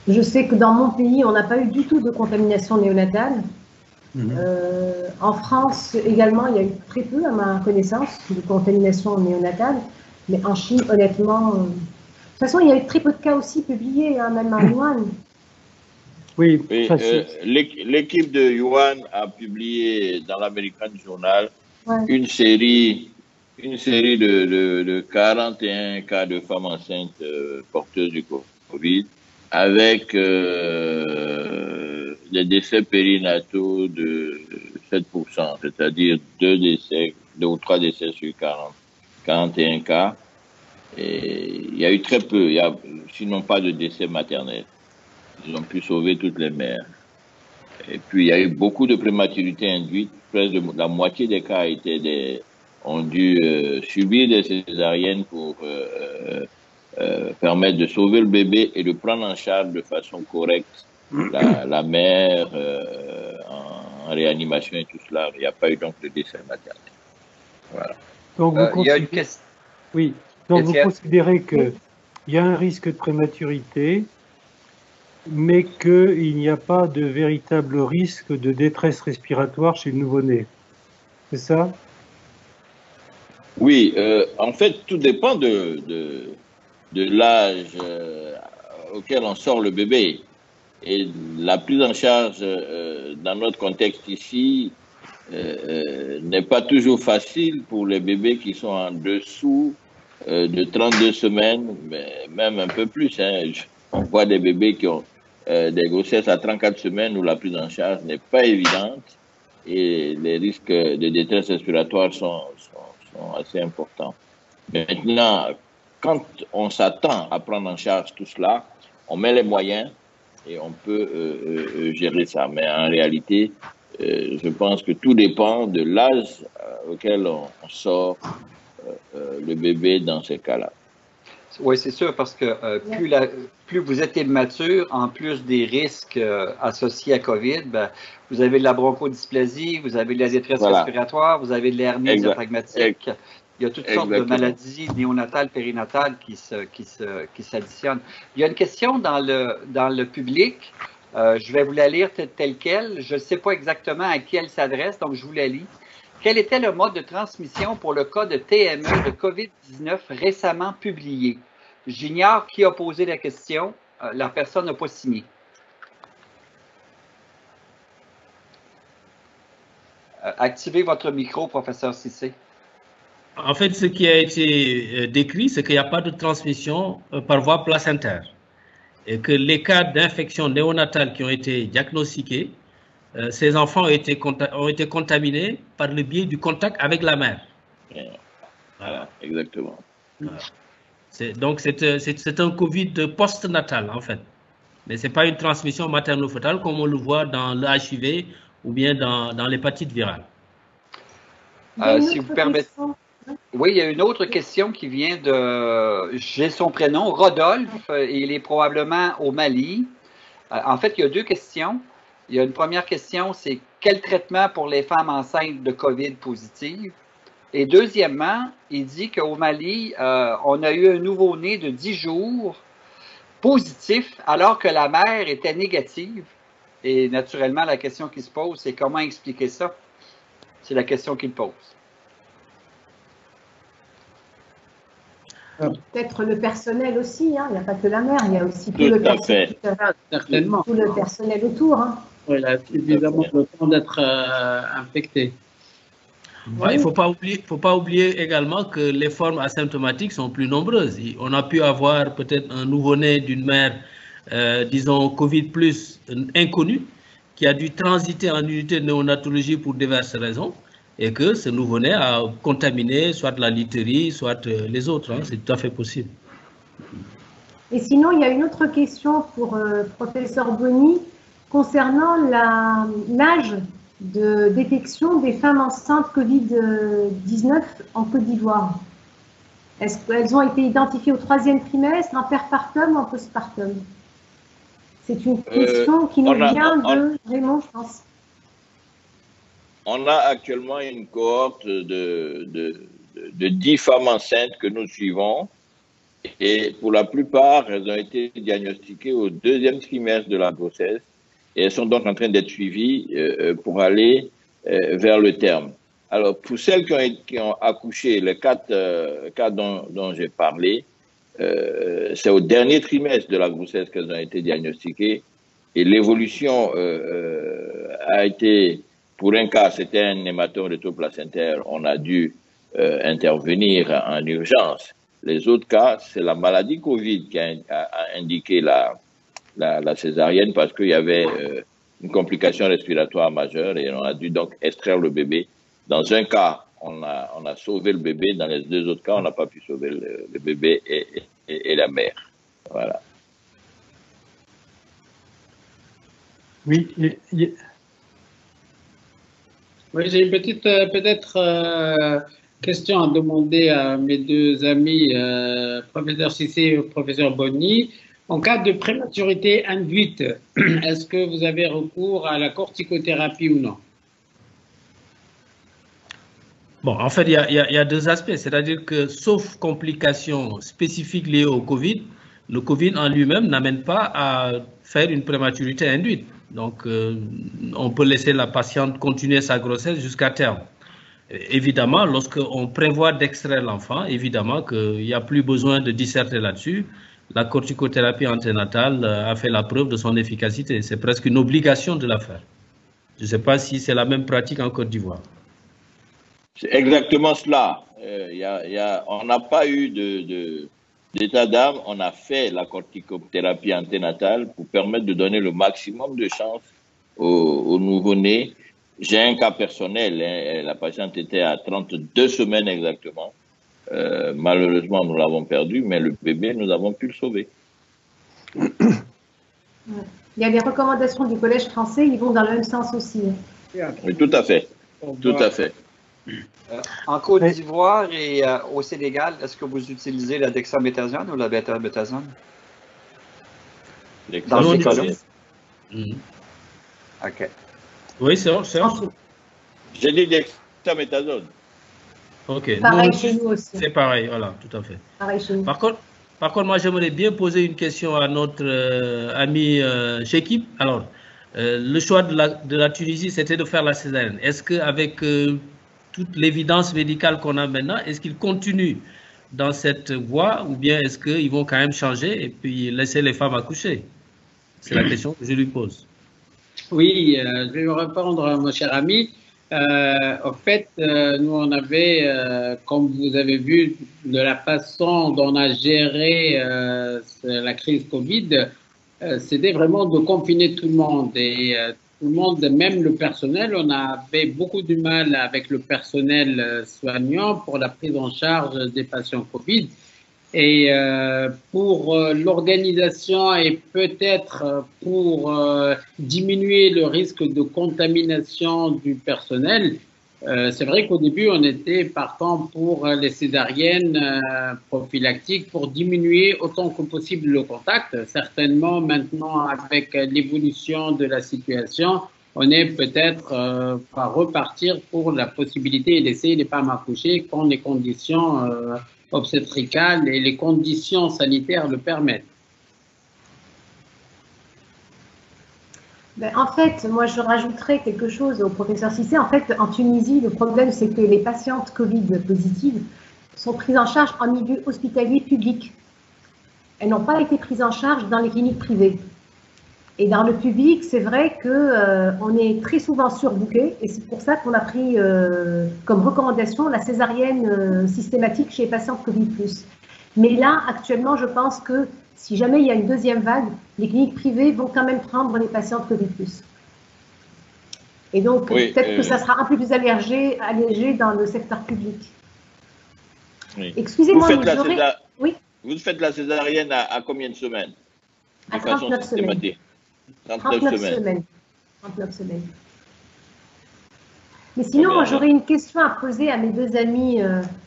Je sais que dans mon pays, on n'a pas eu du tout de contamination néonatale. En France également, il y a eu très peu, à ma connaissance, de contamination néonatale. Mais en Chine, honnêtement, de toute façon, il y a eu très peu de cas aussi publiés, hein, même à Wuhan. Oui, l'équipe de Yuan a publié dans l'American Journal une série de 41 cas de femmes enceintes porteuses du Covid, avec des décès périnataux de 7%, c'est-à-dire 2 ou 3 décès sur 41 cas. Et il y a eu très peu, sinon pas de décès maternels. Ils ont pu sauver toutes les mères. Et puis, il y a eu beaucoup de prématurité induite. Presque la moitié des cas ont dû subir des césariennes pour permettre de sauver le bébé et de prendre en charge de façon correcte la mère en réanimation et tout cela. Il n'y a pas eu donc de décès maternel. Voilà. Donc, oui. Donc, vous considérez qu'il y a un risque de prématurité, mais qu'il n'y a pas de véritable risque de détresse respiratoire chez le nouveau-né. C'est ça? Oui, en fait, tout dépend de l'âge auquel on sort le bébé. Et la prise en charge dans notre contexte ici n'est pas toujours facile pour les bébés qui sont en dessous de 32 semaines, mais même un peu plus. Hein. On voit des bébés qui ont des grossesses à 34 semaines où la prise en charge n'est pas évidente et les risques de détresse respiratoire sont assez importants. Maintenant, quand on s'attend à prendre en charge tout cela, on met les moyens et on peut gérer ça. Mais en réalité, je pense que tout dépend de l'âge auquel on sort le bébé dans ces cas-là. Oui, c'est sûr, parce que plus vous êtes immature, en plus des risques associés à COVID, vous avez de la bronchodysplasie, vous avez de la détresse respiratoire, vous avez de l'hernie diaphragmatique. Il y a toutes sortes de maladies néonatales, périnatales qui s'additionnent. Il y a une question dans le public. Je vais vous la lire telle quelle. Je ne sais pas exactement à qui elle s'adresse, donc je vous la lis. Quel était le mode de transmission pour le cas de TME de COVID-19 récemment publié? J'ignore qui a posé la question. La personne n'a pas signé. Activez votre micro, professeur Cissé. En fait, ce qui a été décrit, c'est qu'il n'y a pas de transmission par voie placentaire et que les cas d'infection néonatale qui ont été diagnostiqués, ces enfants ont été contaminés par le biais du contact avec la mère. Voilà, exactement. Voilà. Donc, c'est un Covid post-natal, en fait. Mais ce n'est pas une transmission materno-fœtale comme on le voit dans le HIV ou bien dans l'hépatite virale. Si vous permettez. Oui, il y a une autre question qui vient de, j'ai son prénom, Rodolphe, et il est probablement au Mali. En fait, il y a deux questions. Il y a une première question, c'est quel traitement pour les femmes enceintes de COVID positives? Et deuxièmement, il dit qu'au Mali, on a eu un nouveau-né de 10 jours positif alors que la mère était négative. Et naturellement, la question qui se pose, c'est comment expliquer ça? C'est la question qu'il pose. Peut-être le personnel aussi, hein. Il n'y a pas que la mère, il y a aussi tout le personnel autour. Hein. Oui, il a suffisamment le temps d'être infecté. Ouais, il ne faut pas oublier également que les formes asymptomatiques sont plus nombreuses. On a pu avoir peut-être un nouveau-né d'une mère, disons Covid plus inconnue, qui a dû transiter en unité de néonatologie pour diverses raisons, et que ce nouveau-né a contaminé soit la literie, soit les autres. Hein, c'est tout à fait possible. Et sinon, il y a une autre question pour professeur Boni concernant l'âge de détection des femmes enceintes Covid-19 en Côte d'Ivoire. Est-ce qu'elles ont été identifiées au 3e trimestre, en perpartum ou en postpartum? C'est une question qui nous vient de Raymond, je pense. On a actuellement une cohorte de 10 femmes enceintes que nous suivons. Et pour la plupart, elles ont été diagnostiquées au 2e trimestre de la grossesse. Et elles sont donc en train d'être suivies pour aller vers le terme. Alors, pour celles qui ont accouché, les 4 cas dont j'ai parlé, c'est au dernier trimestre de la grossesse qu'elles ont été diagnostiquées. Et l'évolution a été, pour un cas, c'était un hématome rétroplacentaire, on a dû intervenir en urgence. Les autres cas, c'est la maladie Covid qui a indiqué la césarienne parce qu'il y avait une complication respiratoire majeure et on a dû donc extraire le bébé. Dans un cas, on a sauvé le bébé. Dans les 2 autres cas, on n'a pas pu sauver le bébé et la mère. Voilà. Oui. Oui, j'ai une petite question à demander à mes 2 amis, professeur Cissé et professeur Bonny. En cas de prématurité induite, est-ce que vous avez recours à la corticothérapie ou non? Bon, en fait, il y a 2 aspects. C'est-à-dire que, sauf complications spécifiques liées au Covid, le Covid en lui-même n'amène pas à faire une prématurité induite. Donc, on peut laisser la patiente continuer sa grossesse jusqu'à terme. Évidemment, lorsqu'on prévoit d'extraire l'enfant, évidemment qu'il n'y a plus besoin de disserter là-dessus. La corticothérapie anténatale a fait la preuve de son efficacité. C'est presque une obligation de la faire. Je ne sais pas si c'est la même pratique en Côte d'Ivoire. C'est exactement cela. On n'a pas eu d'état d'âme. On a fait la corticothérapie anténatale pour permettre de donner le maximum de chance aux nouveau-nés. J'ai un cas personnel. Hein, la patiente était à 32 semaines exactement. Malheureusement, nous l'avons perdu, mais le bébé, nous avons pu le sauver. Il y a des recommandations du Collège français, ils vont dans le même sens aussi. Oui, tout à fait. Tout à fait. En Côte d'Ivoire et au Sénégal, est-ce que vous utilisez la dexaméthasone ou la bêta-méthasone? Dans ces cas-là? OK. Oui, c'est J'ai dit dexaméthasone. OK. Pareil chez nous aussi. C'est pareil, voilà, tout à fait. Pareil chez nous. Par contre, moi, j'aimerais bien poser une question à notre ami Chekib. Alors, le choix de la Tunisie, c'était de faire la césarienne. Est-ce qu'avec toute l'évidence médicale qu'on a maintenant, est-ce qu'ils continuent dans cette voie ou bien est-ce qu'ils vont quand même changer et puis laisser les femmes accoucher? C'est la question que je lui pose. Oui, je vais vous répondre, mon cher ami. En fait, nous, on avait, comme vous avez vu, de la façon dont on a géré la crise Covid, c'était vraiment de confiner tout le monde. Et tout le monde, même le personnel, on avait beaucoup de mal avec le personnel soignant pour la prise en charge des patients Covid. Et pour l'organisation et peut-être pour diminuer le risque de contamination du personnel, c'est vrai qu'au début, on était partant pour les césariennes prophylactiques pour diminuer autant que possible le contact. Certainement, maintenant, avec l'évolution de la situation, on est peut-être à repartir pour la possibilité de laisser les femmes accoucher quand les conditions obstétricales et les conditions sanitaires le permettent. Ben, en fait, moi, je rajouterais quelque chose au professeur Cissé. En fait, en Tunisie, le problème, c'est que les patientes Covid positives sont prises en charge en milieu hospitalier public. Elles n'ont pas été prises en charge dans les cliniques privées. Et dans le public, c'est vrai qu'on est très souvent surbooké et c'est pour ça qu'on a pris comme recommandation la césarienne systématique chez les patients Covid+. Mais là, actuellement, je pense que si jamais il y a une deuxième vague, les cliniques privées vont quand même prendre les patients Covid+. Et donc, oui, peut-être que ça sera un peu plus allégé dans le secteur public. Oui. Excusez-moi, oui. Vous faites la césarienne à combien de semaines? À 39 semaines. 39 semaines. Mais sinon, moi, j'aurais une question à poser à mes deux amis,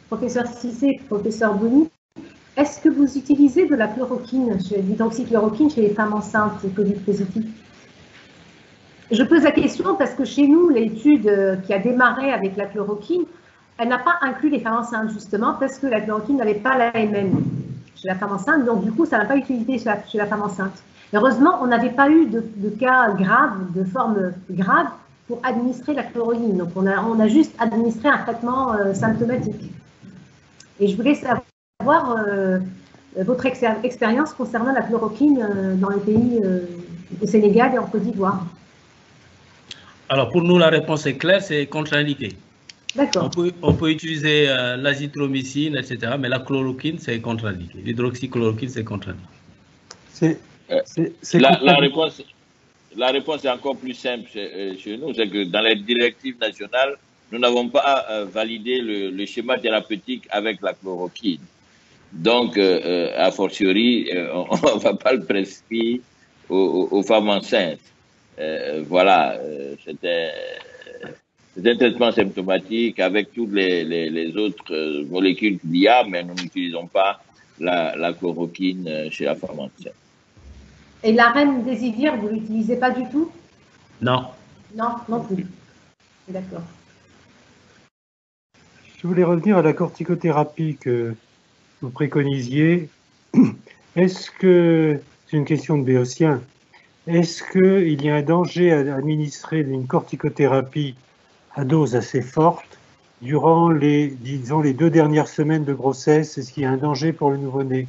professeur Cissé et professeur Boni. Est-ce que vous utilisez de la chloroquine, l'hydroxychloroquine chez les femmes enceintes et Covid positives? Je pose la question parce que chez nous, l'étude qui a démarré avec la chloroquine, elle n'a pas inclus les femmes enceintes, justement, parce que la chloroquine n'avait pas l'AMN chez la femme enceinte. Donc, du coup, ça n'a pas utilisé chez la femme enceinte. Heureusement, on n'avait pas eu de cas graves, de forme grave, pour administrer la chloroquine. Donc, on a juste administré un traitement symptomatique. Et je voulais savoir votre expérience concernant la chloroquine dans les pays au Sénégal et en Côte d'Ivoire. Alors, pour nous, la réponse est claire, c'est contre-indiqué. D'accord. On peut utiliser l'azithromycine, etc., mais la chloroquine, c'est contre-indiqué. L'hydroxychloroquine, c'est contre-indiqué. La réponse est encore plus simple chez nous, c'est que dans les directives nationales, nous n'avons pas validé le schéma thérapeutique avec la chloroquine. Donc, a fortiori, on ne va pas le prescrire aux femmes enceintes. Voilà, c'était un traitement symptomatique avec toutes les autres molécules qu'il y a, mais nous n'utilisons pas la chloroquine chez la femme enceinte. Et la reine Désivir, vous ne l'utilisez pas du tout? Non. Non, non plus. D'accord. Je voulais revenir à la corticothérapie que vous préconisiez. Est-ce que, c'est une question de béotien, est-ce qu'il y a un danger à administrer une corticothérapie à dose assez forte durant disons, les 2 dernières semaines de grossesse? Est-ce qu'il y a un danger pour le nouveau-né?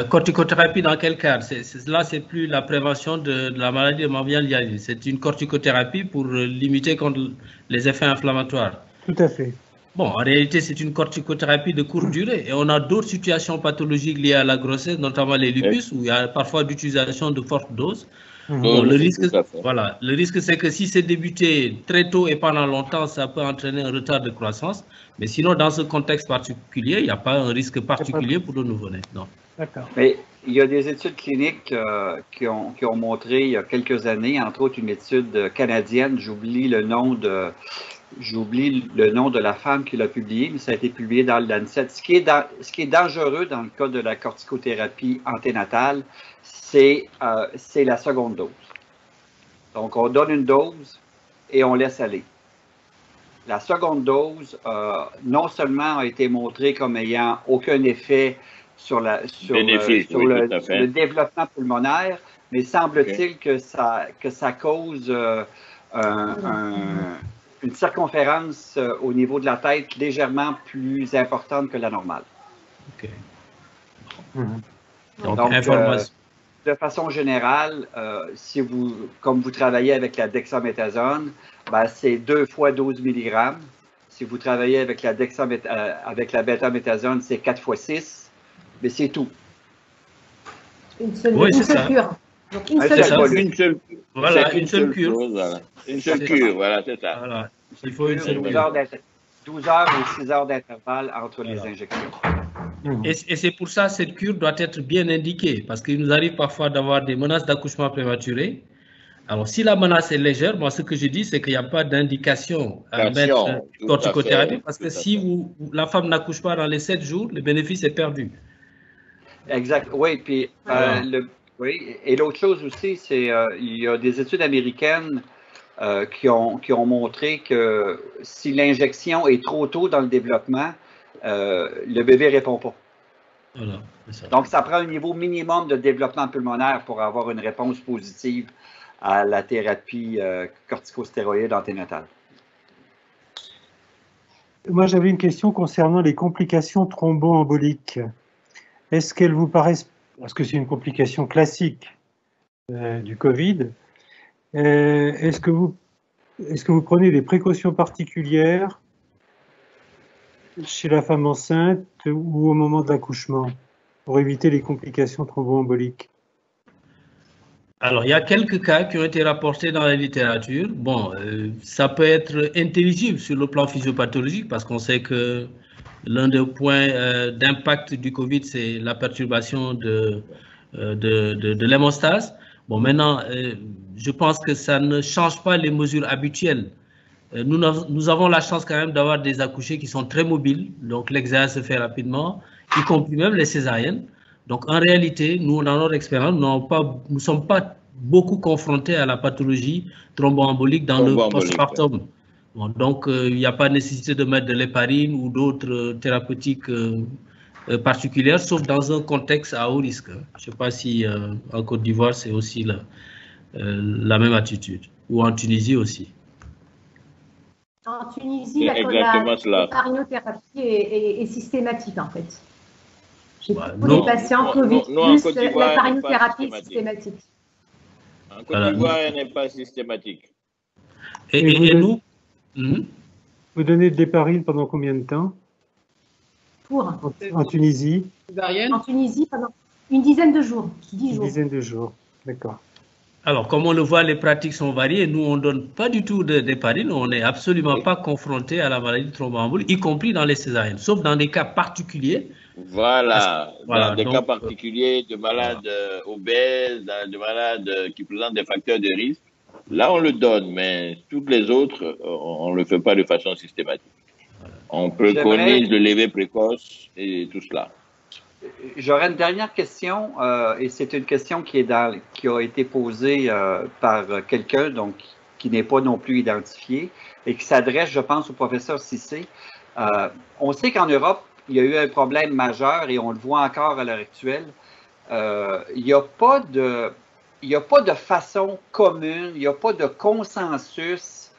Corticothérapie dans quel cadre? Là, c'est plus la prévention de la maladie de Morbia-Lialis. C'est une corticothérapie pour limiter contre les effets inflammatoires. Tout à fait. Bon, en réalité, c'est une corticothérapie de courte durée. Et on a d'autres situations pathologiques liées à la grossesse, notamment les lupus, où il y a parfois l'utilisation de fortes doses. Bon, le risque, c'est que si c'est débuté très tôt et pendant longtemps, ça peut entraîner un retard de croissance. Mais sinon, dans ce contexte particulier, il n'y a pas un risque particulier pour le nouveau-né. Non. D'accord. Mais il y a des études cliniques qui ont montré il y a quelques années, entre autres une étude canadienne, j'oublie le nom de la femme qui l'a publié, mais ça a été publié dans le Lancet. Ce qui est dangereux dans le cas de la corticothérapie anténatale, c'est la seconde dose. Donc, on donne une dose et on laisse aller. La seconde dose, non seulement a été montrée comme ayant aucun effet sur le développement pulmonaire, mais semble-t-il que ça cause une circonférence au niveau de la tête légèrement plus importante que la normale. OK. Donc de façon générale, comme vous travaillez avec la dexaméthasone, ben, c'est 2 fois 12 mg. Si vous travaillez avec la bêtaméthasone, c'est 4 fois 6. Mais c'est tout. Une seule cure. Donc une seule cure. Voilà, une seule cure. Une seule cure, voilà, c'est ça. Voilà. Il faut une seule 12 heures ou 6 heures d'intervalle entre les injections. Et c'est pour ça que cette cure doit être bien indiquée, parce qu'il nous arrive parfois d'avoir des menaces d'accouchement prématuré. Alors, si la menace est légère, moi, ce que je dis, c'est qu'il n'y a pas d'indication à mettre corticothérapie, parce que si la femme n'accouche pas dans les 7 jours, le bénéfice est perdu. Exact. Oui, puis et l'autre chose aussi, c'est il y a des études américaines qui ont montré que si l'injection est trop tôt dans le développement, le bébé ne répond pas. Voilà, ça. Donc, ça prend un niveau minimum de développement pulmonaire pour avoir une réponse positive à la thérapie corticostéroïde anténatale. Moi, j'avais une question concernant les complications thromboemboliques. Est-ce qu'elles vous paraissent, parce que c'est une complication classique du Covid, est-ce que vous prenez des précautions particulières chez la femme enceinte ou au moment de l'accouchement pour éviter les complications thromboemboliques? Alors, il y a quelques cas qui ont été rapportés dans la littérature. Bon, ça peut être intelligible sur le plan physiopathologique parce qu'on sait que l'un des points d'impact du Covid, c'est la perturbation de l'hémostase. Bon, maintenant, je pense que ça ne change pas les mesures habituelles. Nous avons la chance quand même d'avoir des accouchés qui sont très mobiles, donc l'examen se fait rapidement, y compris même les césariennes. Donc en réalité, nous, dans notre expérience, nous ne sommes pas beaucoup confrontés à la pathologie thromboembolique dans le postpartum. Bon, donc il n'y a pas nécessité de mettre de l'héparine ou d'autres thérapeutiques particulières, sauf dans un contexte à haut risque. Je ne sais pas si en Côte d'Ivoire, c'est aussi la même attitude, ou en Tunisie aussi. En Tunisie, l'héparinothérapie est systématique en fait. J'ai beaucoup de patients Covid plus l'héparinothérapie systématique. En Côte d'Ivoire, elle n'est pas systématique. Et nous Vous donnez de l'héparine pendant combien de temps? En Tunisie? En Tunisie, pendant une dizaine de jours, 10 jours. Une dizaine de jours, d'accord. Alors, comme on le voit, les pratiques sont variées. Nous, on ne donne pas du tout d'héparine. On n'est absolument pas confronté à la maladie thromboembolique, y compris dans les césariennes, sauf dans des cas particuliers. Voilà, dans des cas particuliers de malades obèses, de malades qui présentent des facteurs de risque. Là, on le donne, mais toutes les autres, on ne le fait pas de façon systématique. On préconise le lever précoce et tout cela. J'aurais une dernière question, et c'est une question qui a été posée par quelqu'un donc qui n'est pas non plus identifié et qui s'adresse, je pense, au professeur Cissé. On sait qu'en Europe, il y a eu un problème majeur et on le voit encore à l'heure actuelle. Il n'y a pas de façon commune, il n'y a pas de consensus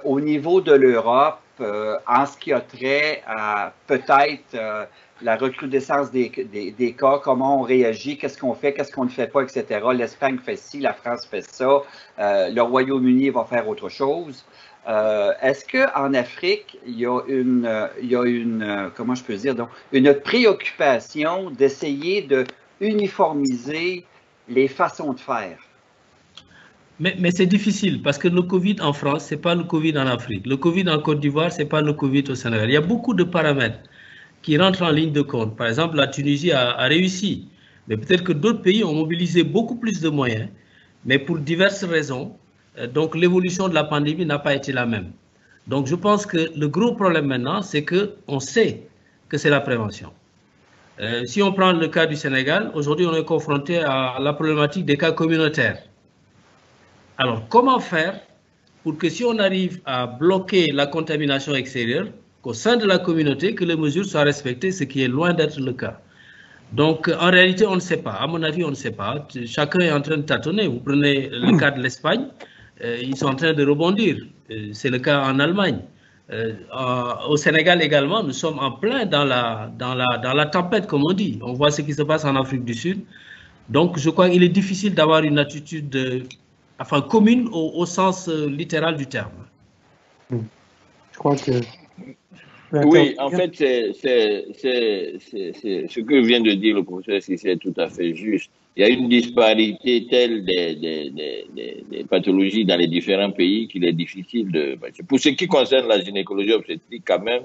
au niveau de l'Europe en ce qui a trait à peut-être la recrudescence des cas, comment on réagit, qu'est-ce qu'on fait, qu'est-ce qu'on ne fait pas, etc. L'Espagne fait ci, la France fait ça, le Royaume-Uni va faire autre chose. Est-ce qu'en Afrique, il y a une comment je peux dire, donc, une préoccupation d'essayer de uniformiser les façons de faire? Mais c'est difficile parce que le Covid en France, ce n'est pas le Covid en Afrique. Le Covid en Côte d'Ivoire, ce n'est pas le Covid au Sénégal. Il y a beaucoup de paramètres qui rentrent en ligne de compte. Par exemple, la Tunisie a réussi, mais peut-être que d'autres pays ont mobilisé beaucoup plus de moyens, mais pour diverses raisons. Donc l'évolution de la pandémie n'a pas été la même. Donc je pense que le gros problème maintenant, c'est qu'on sait que c'est la prévention. Si on prend le cas du Sénégal, aujourd'hui on est confronté à la problématique des cas communautaires. Alors comment faire pour que si on arrive à bloquer la contamination extérieure, qu'au sein de la communauté, que les mesures soient respectées, ce qui est loin d'être le cas. Donc, en réalité, on ne sait pas. À mon avis, on ne sait pas. Chacun est en train de tâtonner. Vous prenez le cas de l'Espagne, ils sont en train de rebondir. C'est le cas en Allemagne. Au Sénégal également, nous sommes en plein dans la tempête, comme on dit. On voit ce qui se passe en Afrique du Sud. Donc, je crois qu'il est difficile d'avoir une attitude commune au sens littéral du terme. Je crois que... Oui, en fait, c'est ce que vient de dire le professeur Cissé est tout à fait juste. Il y a une disparité telle des pathologies dans les différents pays qu'il est difficile de... Pour ce qui concerne la gynécologie obstétrique, quand même,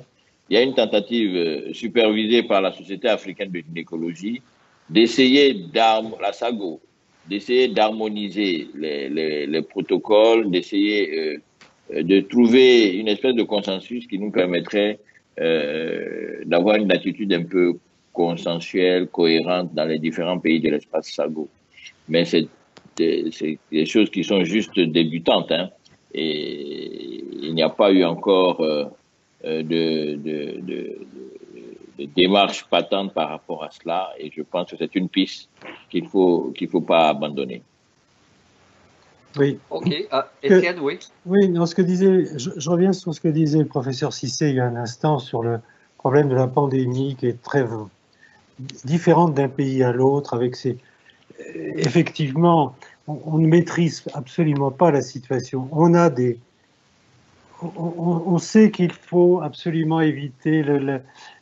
il y a une tentative supervisée par la Société africaine de gynécologie d'essayer la SAGO, d'essayer d'harmoniser les protocoles, d'essayer de trouver une espèce de consensus qui nous permettrait d'avoir une attitude un peu consensuelle, cohérente dans les différents pays de l'espace SAGO. Mais c'est des choses qui sont juste débutantes, hein, et il n'y a pas eu encore de démarche patente par rapport à cela, et je pense que c'est une piste qu'il faut pas abandonner. Oui. OK. Étienne, oui. Oui, dans ce que je reviens sur ce que disait le professeur Cissé il y a un instant sur le problème de la pandémie qui est très différente d'un pays à l'autre. Effectivement, on ne maîtrise absolument pas la situation. On sait qu'il faut absolument éviter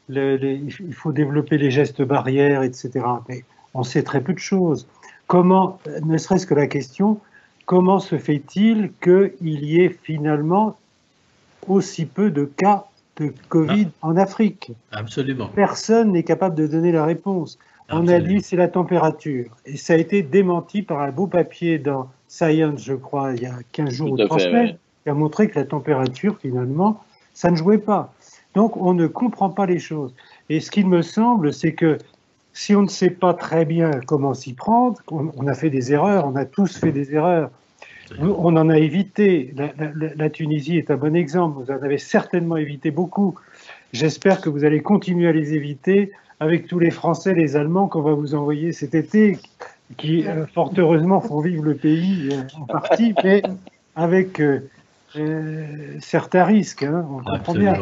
il faut développer les gestes barrières, etc. Mais on sait très peu de choses. Comment, ne serait-ce que la question, comment se fait-il qu'il y ait finalement aussi peu de cas de Covid en Afrique? Absolument. Personne n'est capable de donner la réponse. On a dit c'est la température. Et ça a été démenti par un beau papier dans Science, je crois, il y a 15 jours ou 3 semaines, qui a montré que la température, finalement, ça ne jouait pas. Donc, on ne comprend pas les choses. Et ce qu'il me semble, c'est que si on ne sait pas très bien comment s'y prendre, on a fait des erreurs, on a tous fait des erreurs. On en a évité. La Tunisie est un bon exemple. Vous en avez certainement évité beaucoup. J'espère que vous allez continuer à les éviter avec tous les Français, les Allemands qu'on va vous envoyer cet été, qui, fort heureusement, font vivre le pays en partie, mais avec certains risques. Hein, on comprend bien.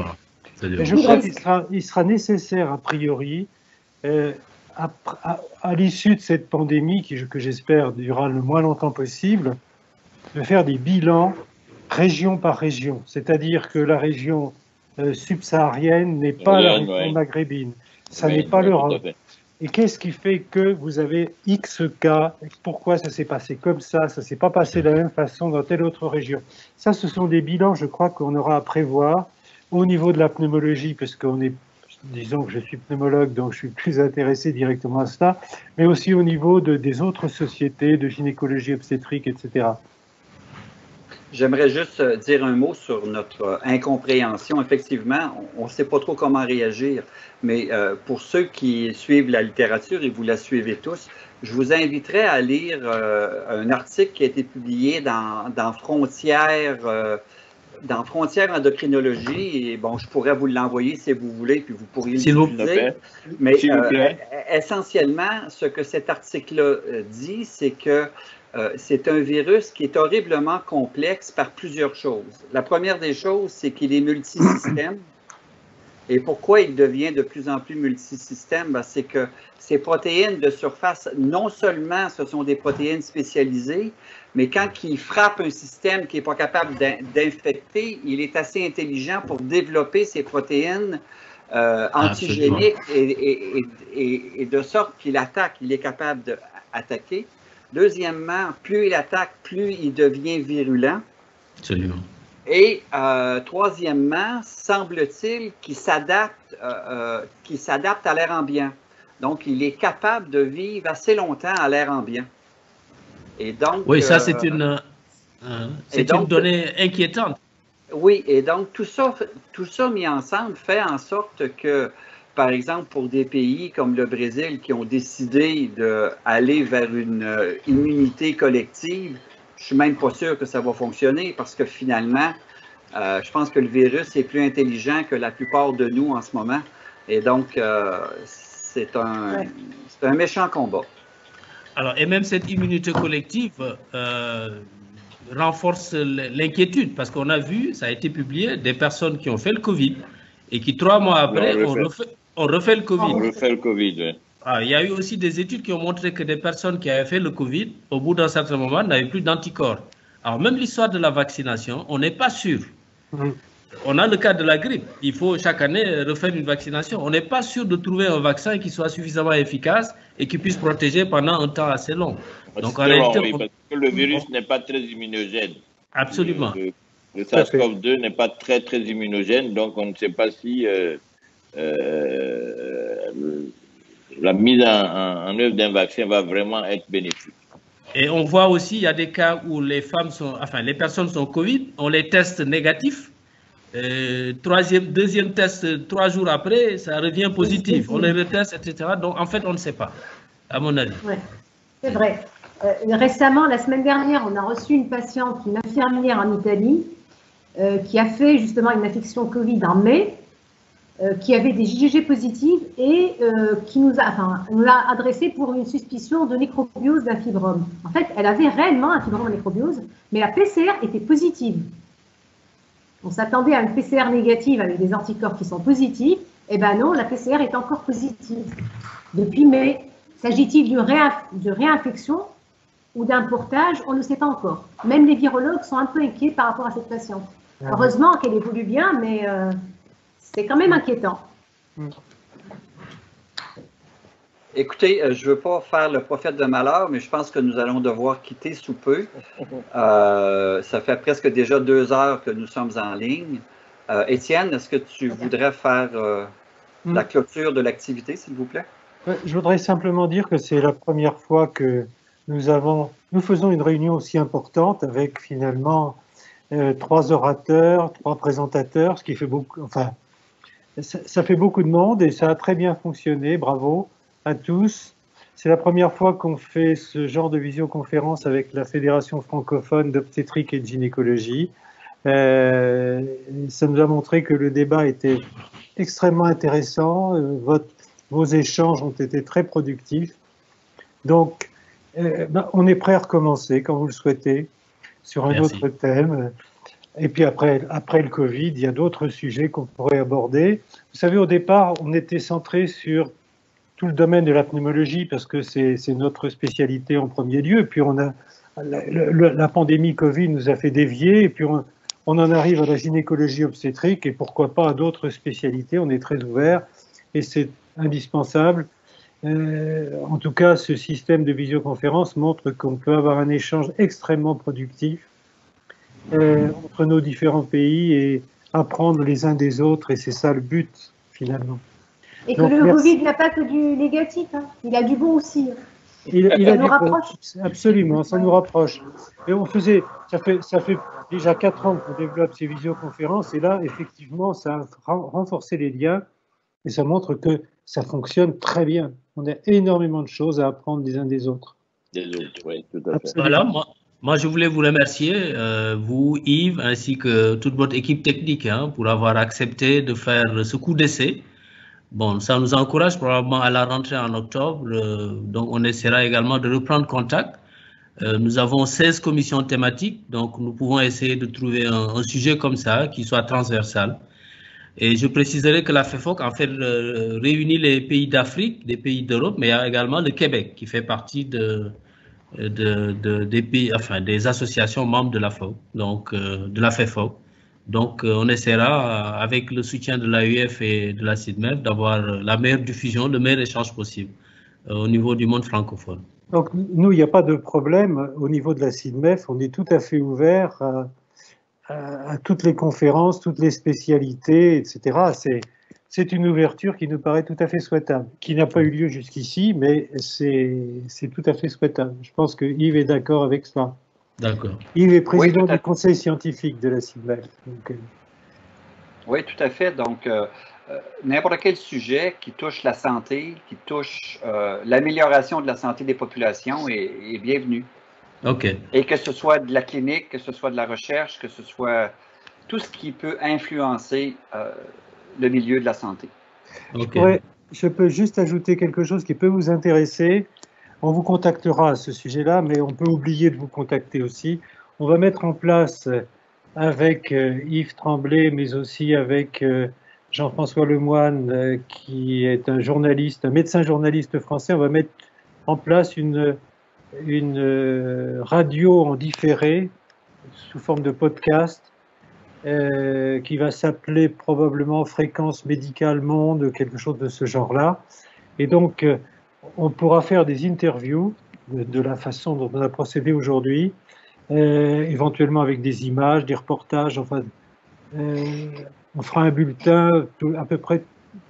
Et je crois qu'il sera nécessaire, a priori, à l'issue de cette pandémie, que j'espère durera le moins longtemps possible, de faire des bilans région par région. C'est-à-dire que la région subsaharienne n'est pas la région maghrébine. Ça n'est pas l'Europe. Et qu'est-ce qui fait que vous avez X cas? Pourquoi ça s'est passé comme ça ne s'est pas passé de la même façon dans telle autre région? Ça, ce sont des bilans, je crois, qu'on aura à prévoir au niveau de la pneumologie, parce qu'on est, disons que je suis pneumologue, donc je suis plus intéressé directement à cela, mais aussi au niveau des autres sociétés, de gynécologie obstétrique, etc. J'aimerais juste dire un mot sur notre incompréhension. Effectivement, on ne sait pas trop comment réagir, mais pour ceux qui suivent la littérature, et vous la suivez tous, je vous inviterais à lire un article qui a été publié dans Frontières endocrinologie, et bon, je pourrais vous l'envoyer si vous voulez, puis vous pourriez l'utiliser. Mais essentiellement, ce que cet article-là dit, c'est que c'est un virus qui est horriblement complexe par plusieurs choses. La première des choses, c'est qu'il est multisystème. Et pourquoi il devient de plus en plus multisystème? Ben, c'est que ces protéines de surface, non seulement ce sont des protéines spécialisées, mais quand il frappe un système qui n'est pas capable d'infecter, il est assez intelligent pour développer ces protéines antigéniques et de sorte qu'il attaque, il est capable d'attaquer. Deuxièmement, plus il attaque, plus il devient virulent. Absolument. Et troisièmement, semble-t-il qu'il s'adapte à l'air ambiant. Donc, il est capable de vivre assez longtemps à l'air ambiant. Et donc, oui, ça c'est une donnée inquiétante. Oui, et donc tout ça mis ensemble fait en sorte que, par exemple, pour des pays comme le Brésil qui ont décidé d'aller vers une immunité collective, je suis même pas sûr que ça va fonctionner parce que finalement, je pense que le virus est plus intelligent que la plupart de nous en ce moment. Et donc, c'est un méchant combat. Alors, et même cette immunité collective renforce l'inquiétude parce qu'on a vu, ça a été publié, des personnes qui ont fait le Covid et qui 3 mois après on refait le Covid. On refait le Covid, oui. Il y a eu aussi des études qui ont montré que des personnes qui avaient fait le Covid, au bout d'un certain moment, n'avaient plus d'anticorps. Alors, même l'histoire de la vaccination, on n'est pas sûr. On a le cas de la grippe. Il faut chaque année refaire une vaccination. On n'est pas sûr de trouver un vaccin qui soit suffisamment efficace et qui puisse protéger pendant un temps assez long. Donc, en réalité, oui, parce que le virus n'est pas très immunogène. Absolument. Le SARS-CoV-2 n'est pas très immunogène, donc on ne sait pas si la mise en œuvre d'un vaccin va vraiment être bénéfique. Et on voit aussi, il y a des cas où les personnes sont Covid, on les teste négatifs. Deuxième test, 3 jours après, ça revient positif. On les reteste, etc. Donc, en fait, on ne sait pas, à mon avis. Oui, c'est vrai. Récemment, la semaine dernière, on a reçu une patiente, une infirmière en Italie, qui a fait justement une infection Covid en mai, qui avait des IgG positives et qui nous l'a adressé pour une suspicion de nécrobiose d'un fibrome. En fait, elle avait réellement un fibrome en nécrobiose, mais la PCR était positive. On s'attendait à une PCR négative avec des anticorps qui sont positifs. Eh bien non, la PCR est encore positive. Depuis mai, s'agit-il de réinfection ou d'un portage? On ne sait pas encore. Même les virologues sont un peu inquiets par rapport à cette patiente. Heureusement qu'elle évolue bien, mais c'est quand même inquiétant. Écoutez, je ne veux pas faire le prophète de malheur, mais je pense que nous allons devoir quitter sous peu. Ça fait presque déjà 2 heures que nous sommes en ligne. Étienne, est-ce que tu voudrais faire la clôture de l'activité, s'il vous plaît? Je voudrais simplement dire que c'est la première fois que nous faisons une réunion aussi importante avec finalement 3 orateurs, 3 présentateurs, ce qui fait beaucoup, enfin, ça fait beaucoup de monde et ça a très bien fonctionné. Bravo à tous. C'est la première fois qu'on fait ce genre de visioconférence avec la Fédération francophone d'obstétrique et de gynécologie. Ça nous a montré que le débat était extrêmement intéressant. Vos échanges ont été très productifs. Donc, on est prêt à recommencer quand vous le souhaitez sur un autre thème. Et puis après le Covid, il y a d'autres sujets qu'on pourrait aborder. Vous savez, au départ, on était centré sur tout le domaine de la pneumologie parce que c'est notre spécialité en premier lieu. Puis la pandémie Covid nous a fait dévier. Et puis on en arrive à la gynécologie obstétrique et pourquoi pas à d'autres spécialités. On est très ouvert et c'est indispensable. En tout cas, ce système de visioconférence montre qu'on peut avoir un échange extrêmement productif entre nos différents pays et apprendre les uns des autres, et c'est ça le but finalement. Et que le Covid n'a pas que du négatif, hein. Il a du bon aussi. Ça nous rapproche. Absolument, ça nous rapproche. Et ça fait déjà 4 ans qu'on développe ces visioconférences, et là, effectivement, ça a renforcé les liens, et ça montre que ça fonctionne très bien. On a énormément de choses à apprendre les uns des autres. Des autres, oui, tout à fait. Voilà, moi, je voulais vous remercier, vous, Yves, ainsi que toute votre équipe technique, hein, pour avoir accepté de faire ce coup d'essai. Bon, ça nous encourage probablement à la rentrée en octobre, donc on essaiera également de reprendre contact. Nous avons 16 commissions thématiques, donc nous pouvons essayer de trouver un sujet comme ça qui soit transversal. Et je préciserai que la FEFOC, en fait, réunit les pays d'Afrique, des pays d'Europe, mais il y a également le Québec qui fait partie des pays, enfin, des associations membres de la FOC, donc de la FEFOC. Donc, on essaiera, avec le soutien de l'AUF et de la CIDMEF, d'avoir la meilleure diffusion, le meilleur échange possible au niveau du monde francophone. Donc, nous, il n'y a pas de problème. Au niveau de la CIDMEF, on est tout à fait ouvert à toutes les conférences, toutes les spécialités, etc. C'est une ouverture qui nous paraît tout à fait souhaitable, qui n'a pas eu lieu jusqu'ici, mais c'est tout à fait souhaitable. Je pense que Yves est d'accord avec ça. D'accord. Yves est président du conseil scientifique de la CIDMEF. Oui, tout à fait. Donc, n'importe quel sujet qui touche la santé, qui touche l'amélioration de la santé des populations est bienvenu. OK. Et que ce soit de la clinique, que ce soit de la recherche, que ce soit tout ce qui peut influencer le milieu de la santé. Okay. Je peux juste ajouter quelque chose qui peut vous intéresser. On vous contactera à ce sujet-là, mais on peut oublier de vous contacter aussi. On va mettre en place avec Yves Tremblay, mais aussi avec Jean-François Lemoine, qui est un journaliste, un médecin journaliste français, on va mettre en place une radio en différé sous forme de podcast qui va s'appeler probablement Fréquence Médicale Monde, quelque chose de ce genre-là. Et donc, on pourra faire des interviews de la façon dont on a procédé aujourd'hui, éventuellement avec des images, des reportages, enfin, on fera un bulletin à peu près,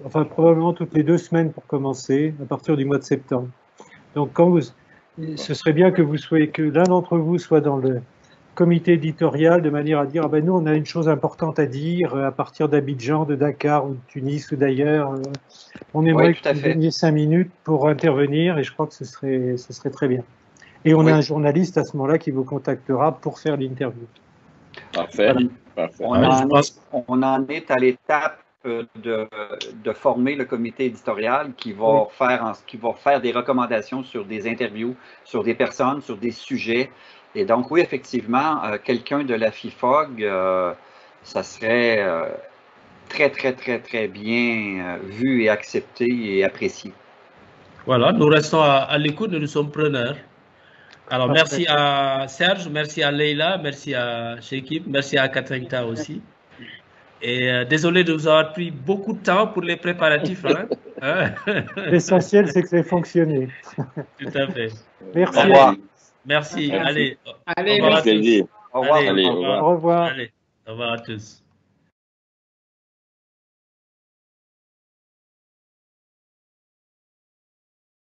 enfin probablement toutes les 2 semaines pour commencer, à partir du mois de septembre. Donc ce serait bien que l'un d'entre vous soit dans le comité éditorial de manière à dire ah ben nous on a une chose importante à dire à partir d'Abidjan, de Dakar ou de Tunis ou d'ailleurs. On aimerait que vous donniez 5 minutes pour intervenir et je crois que ce serait très bien. Et on a un journaliste à ce moment-là qui vous contactera pour faire l'interview. Parfait. Parfait. On en est à l'étape de former le comité éditorial qui va faire des recommandations sur des interviews, sur des personnes, sur des sujets. Et donc, oui, effectivement, quelqu'un de la FIFOG, ça serait très, très, très, très bien vu et accepté et apprécié. Voilà, nous restons à l'écoute, nous sommes preneurs. Alors, merci à Serge, merci à Leïla, merci à Chekib, merci à Katrinka aussi. Et désolé de vous avoir pris beaucoup de temps pour les préparatifs. Hein. L'essentiel, c'est que ça ait fonctionné. Tout à fait. Merci. Au revoir. Merci. Allez, allez, au revoir à tous. Au revoir. Allez, au revoir. Au revoir. Allez, au revoir à tous.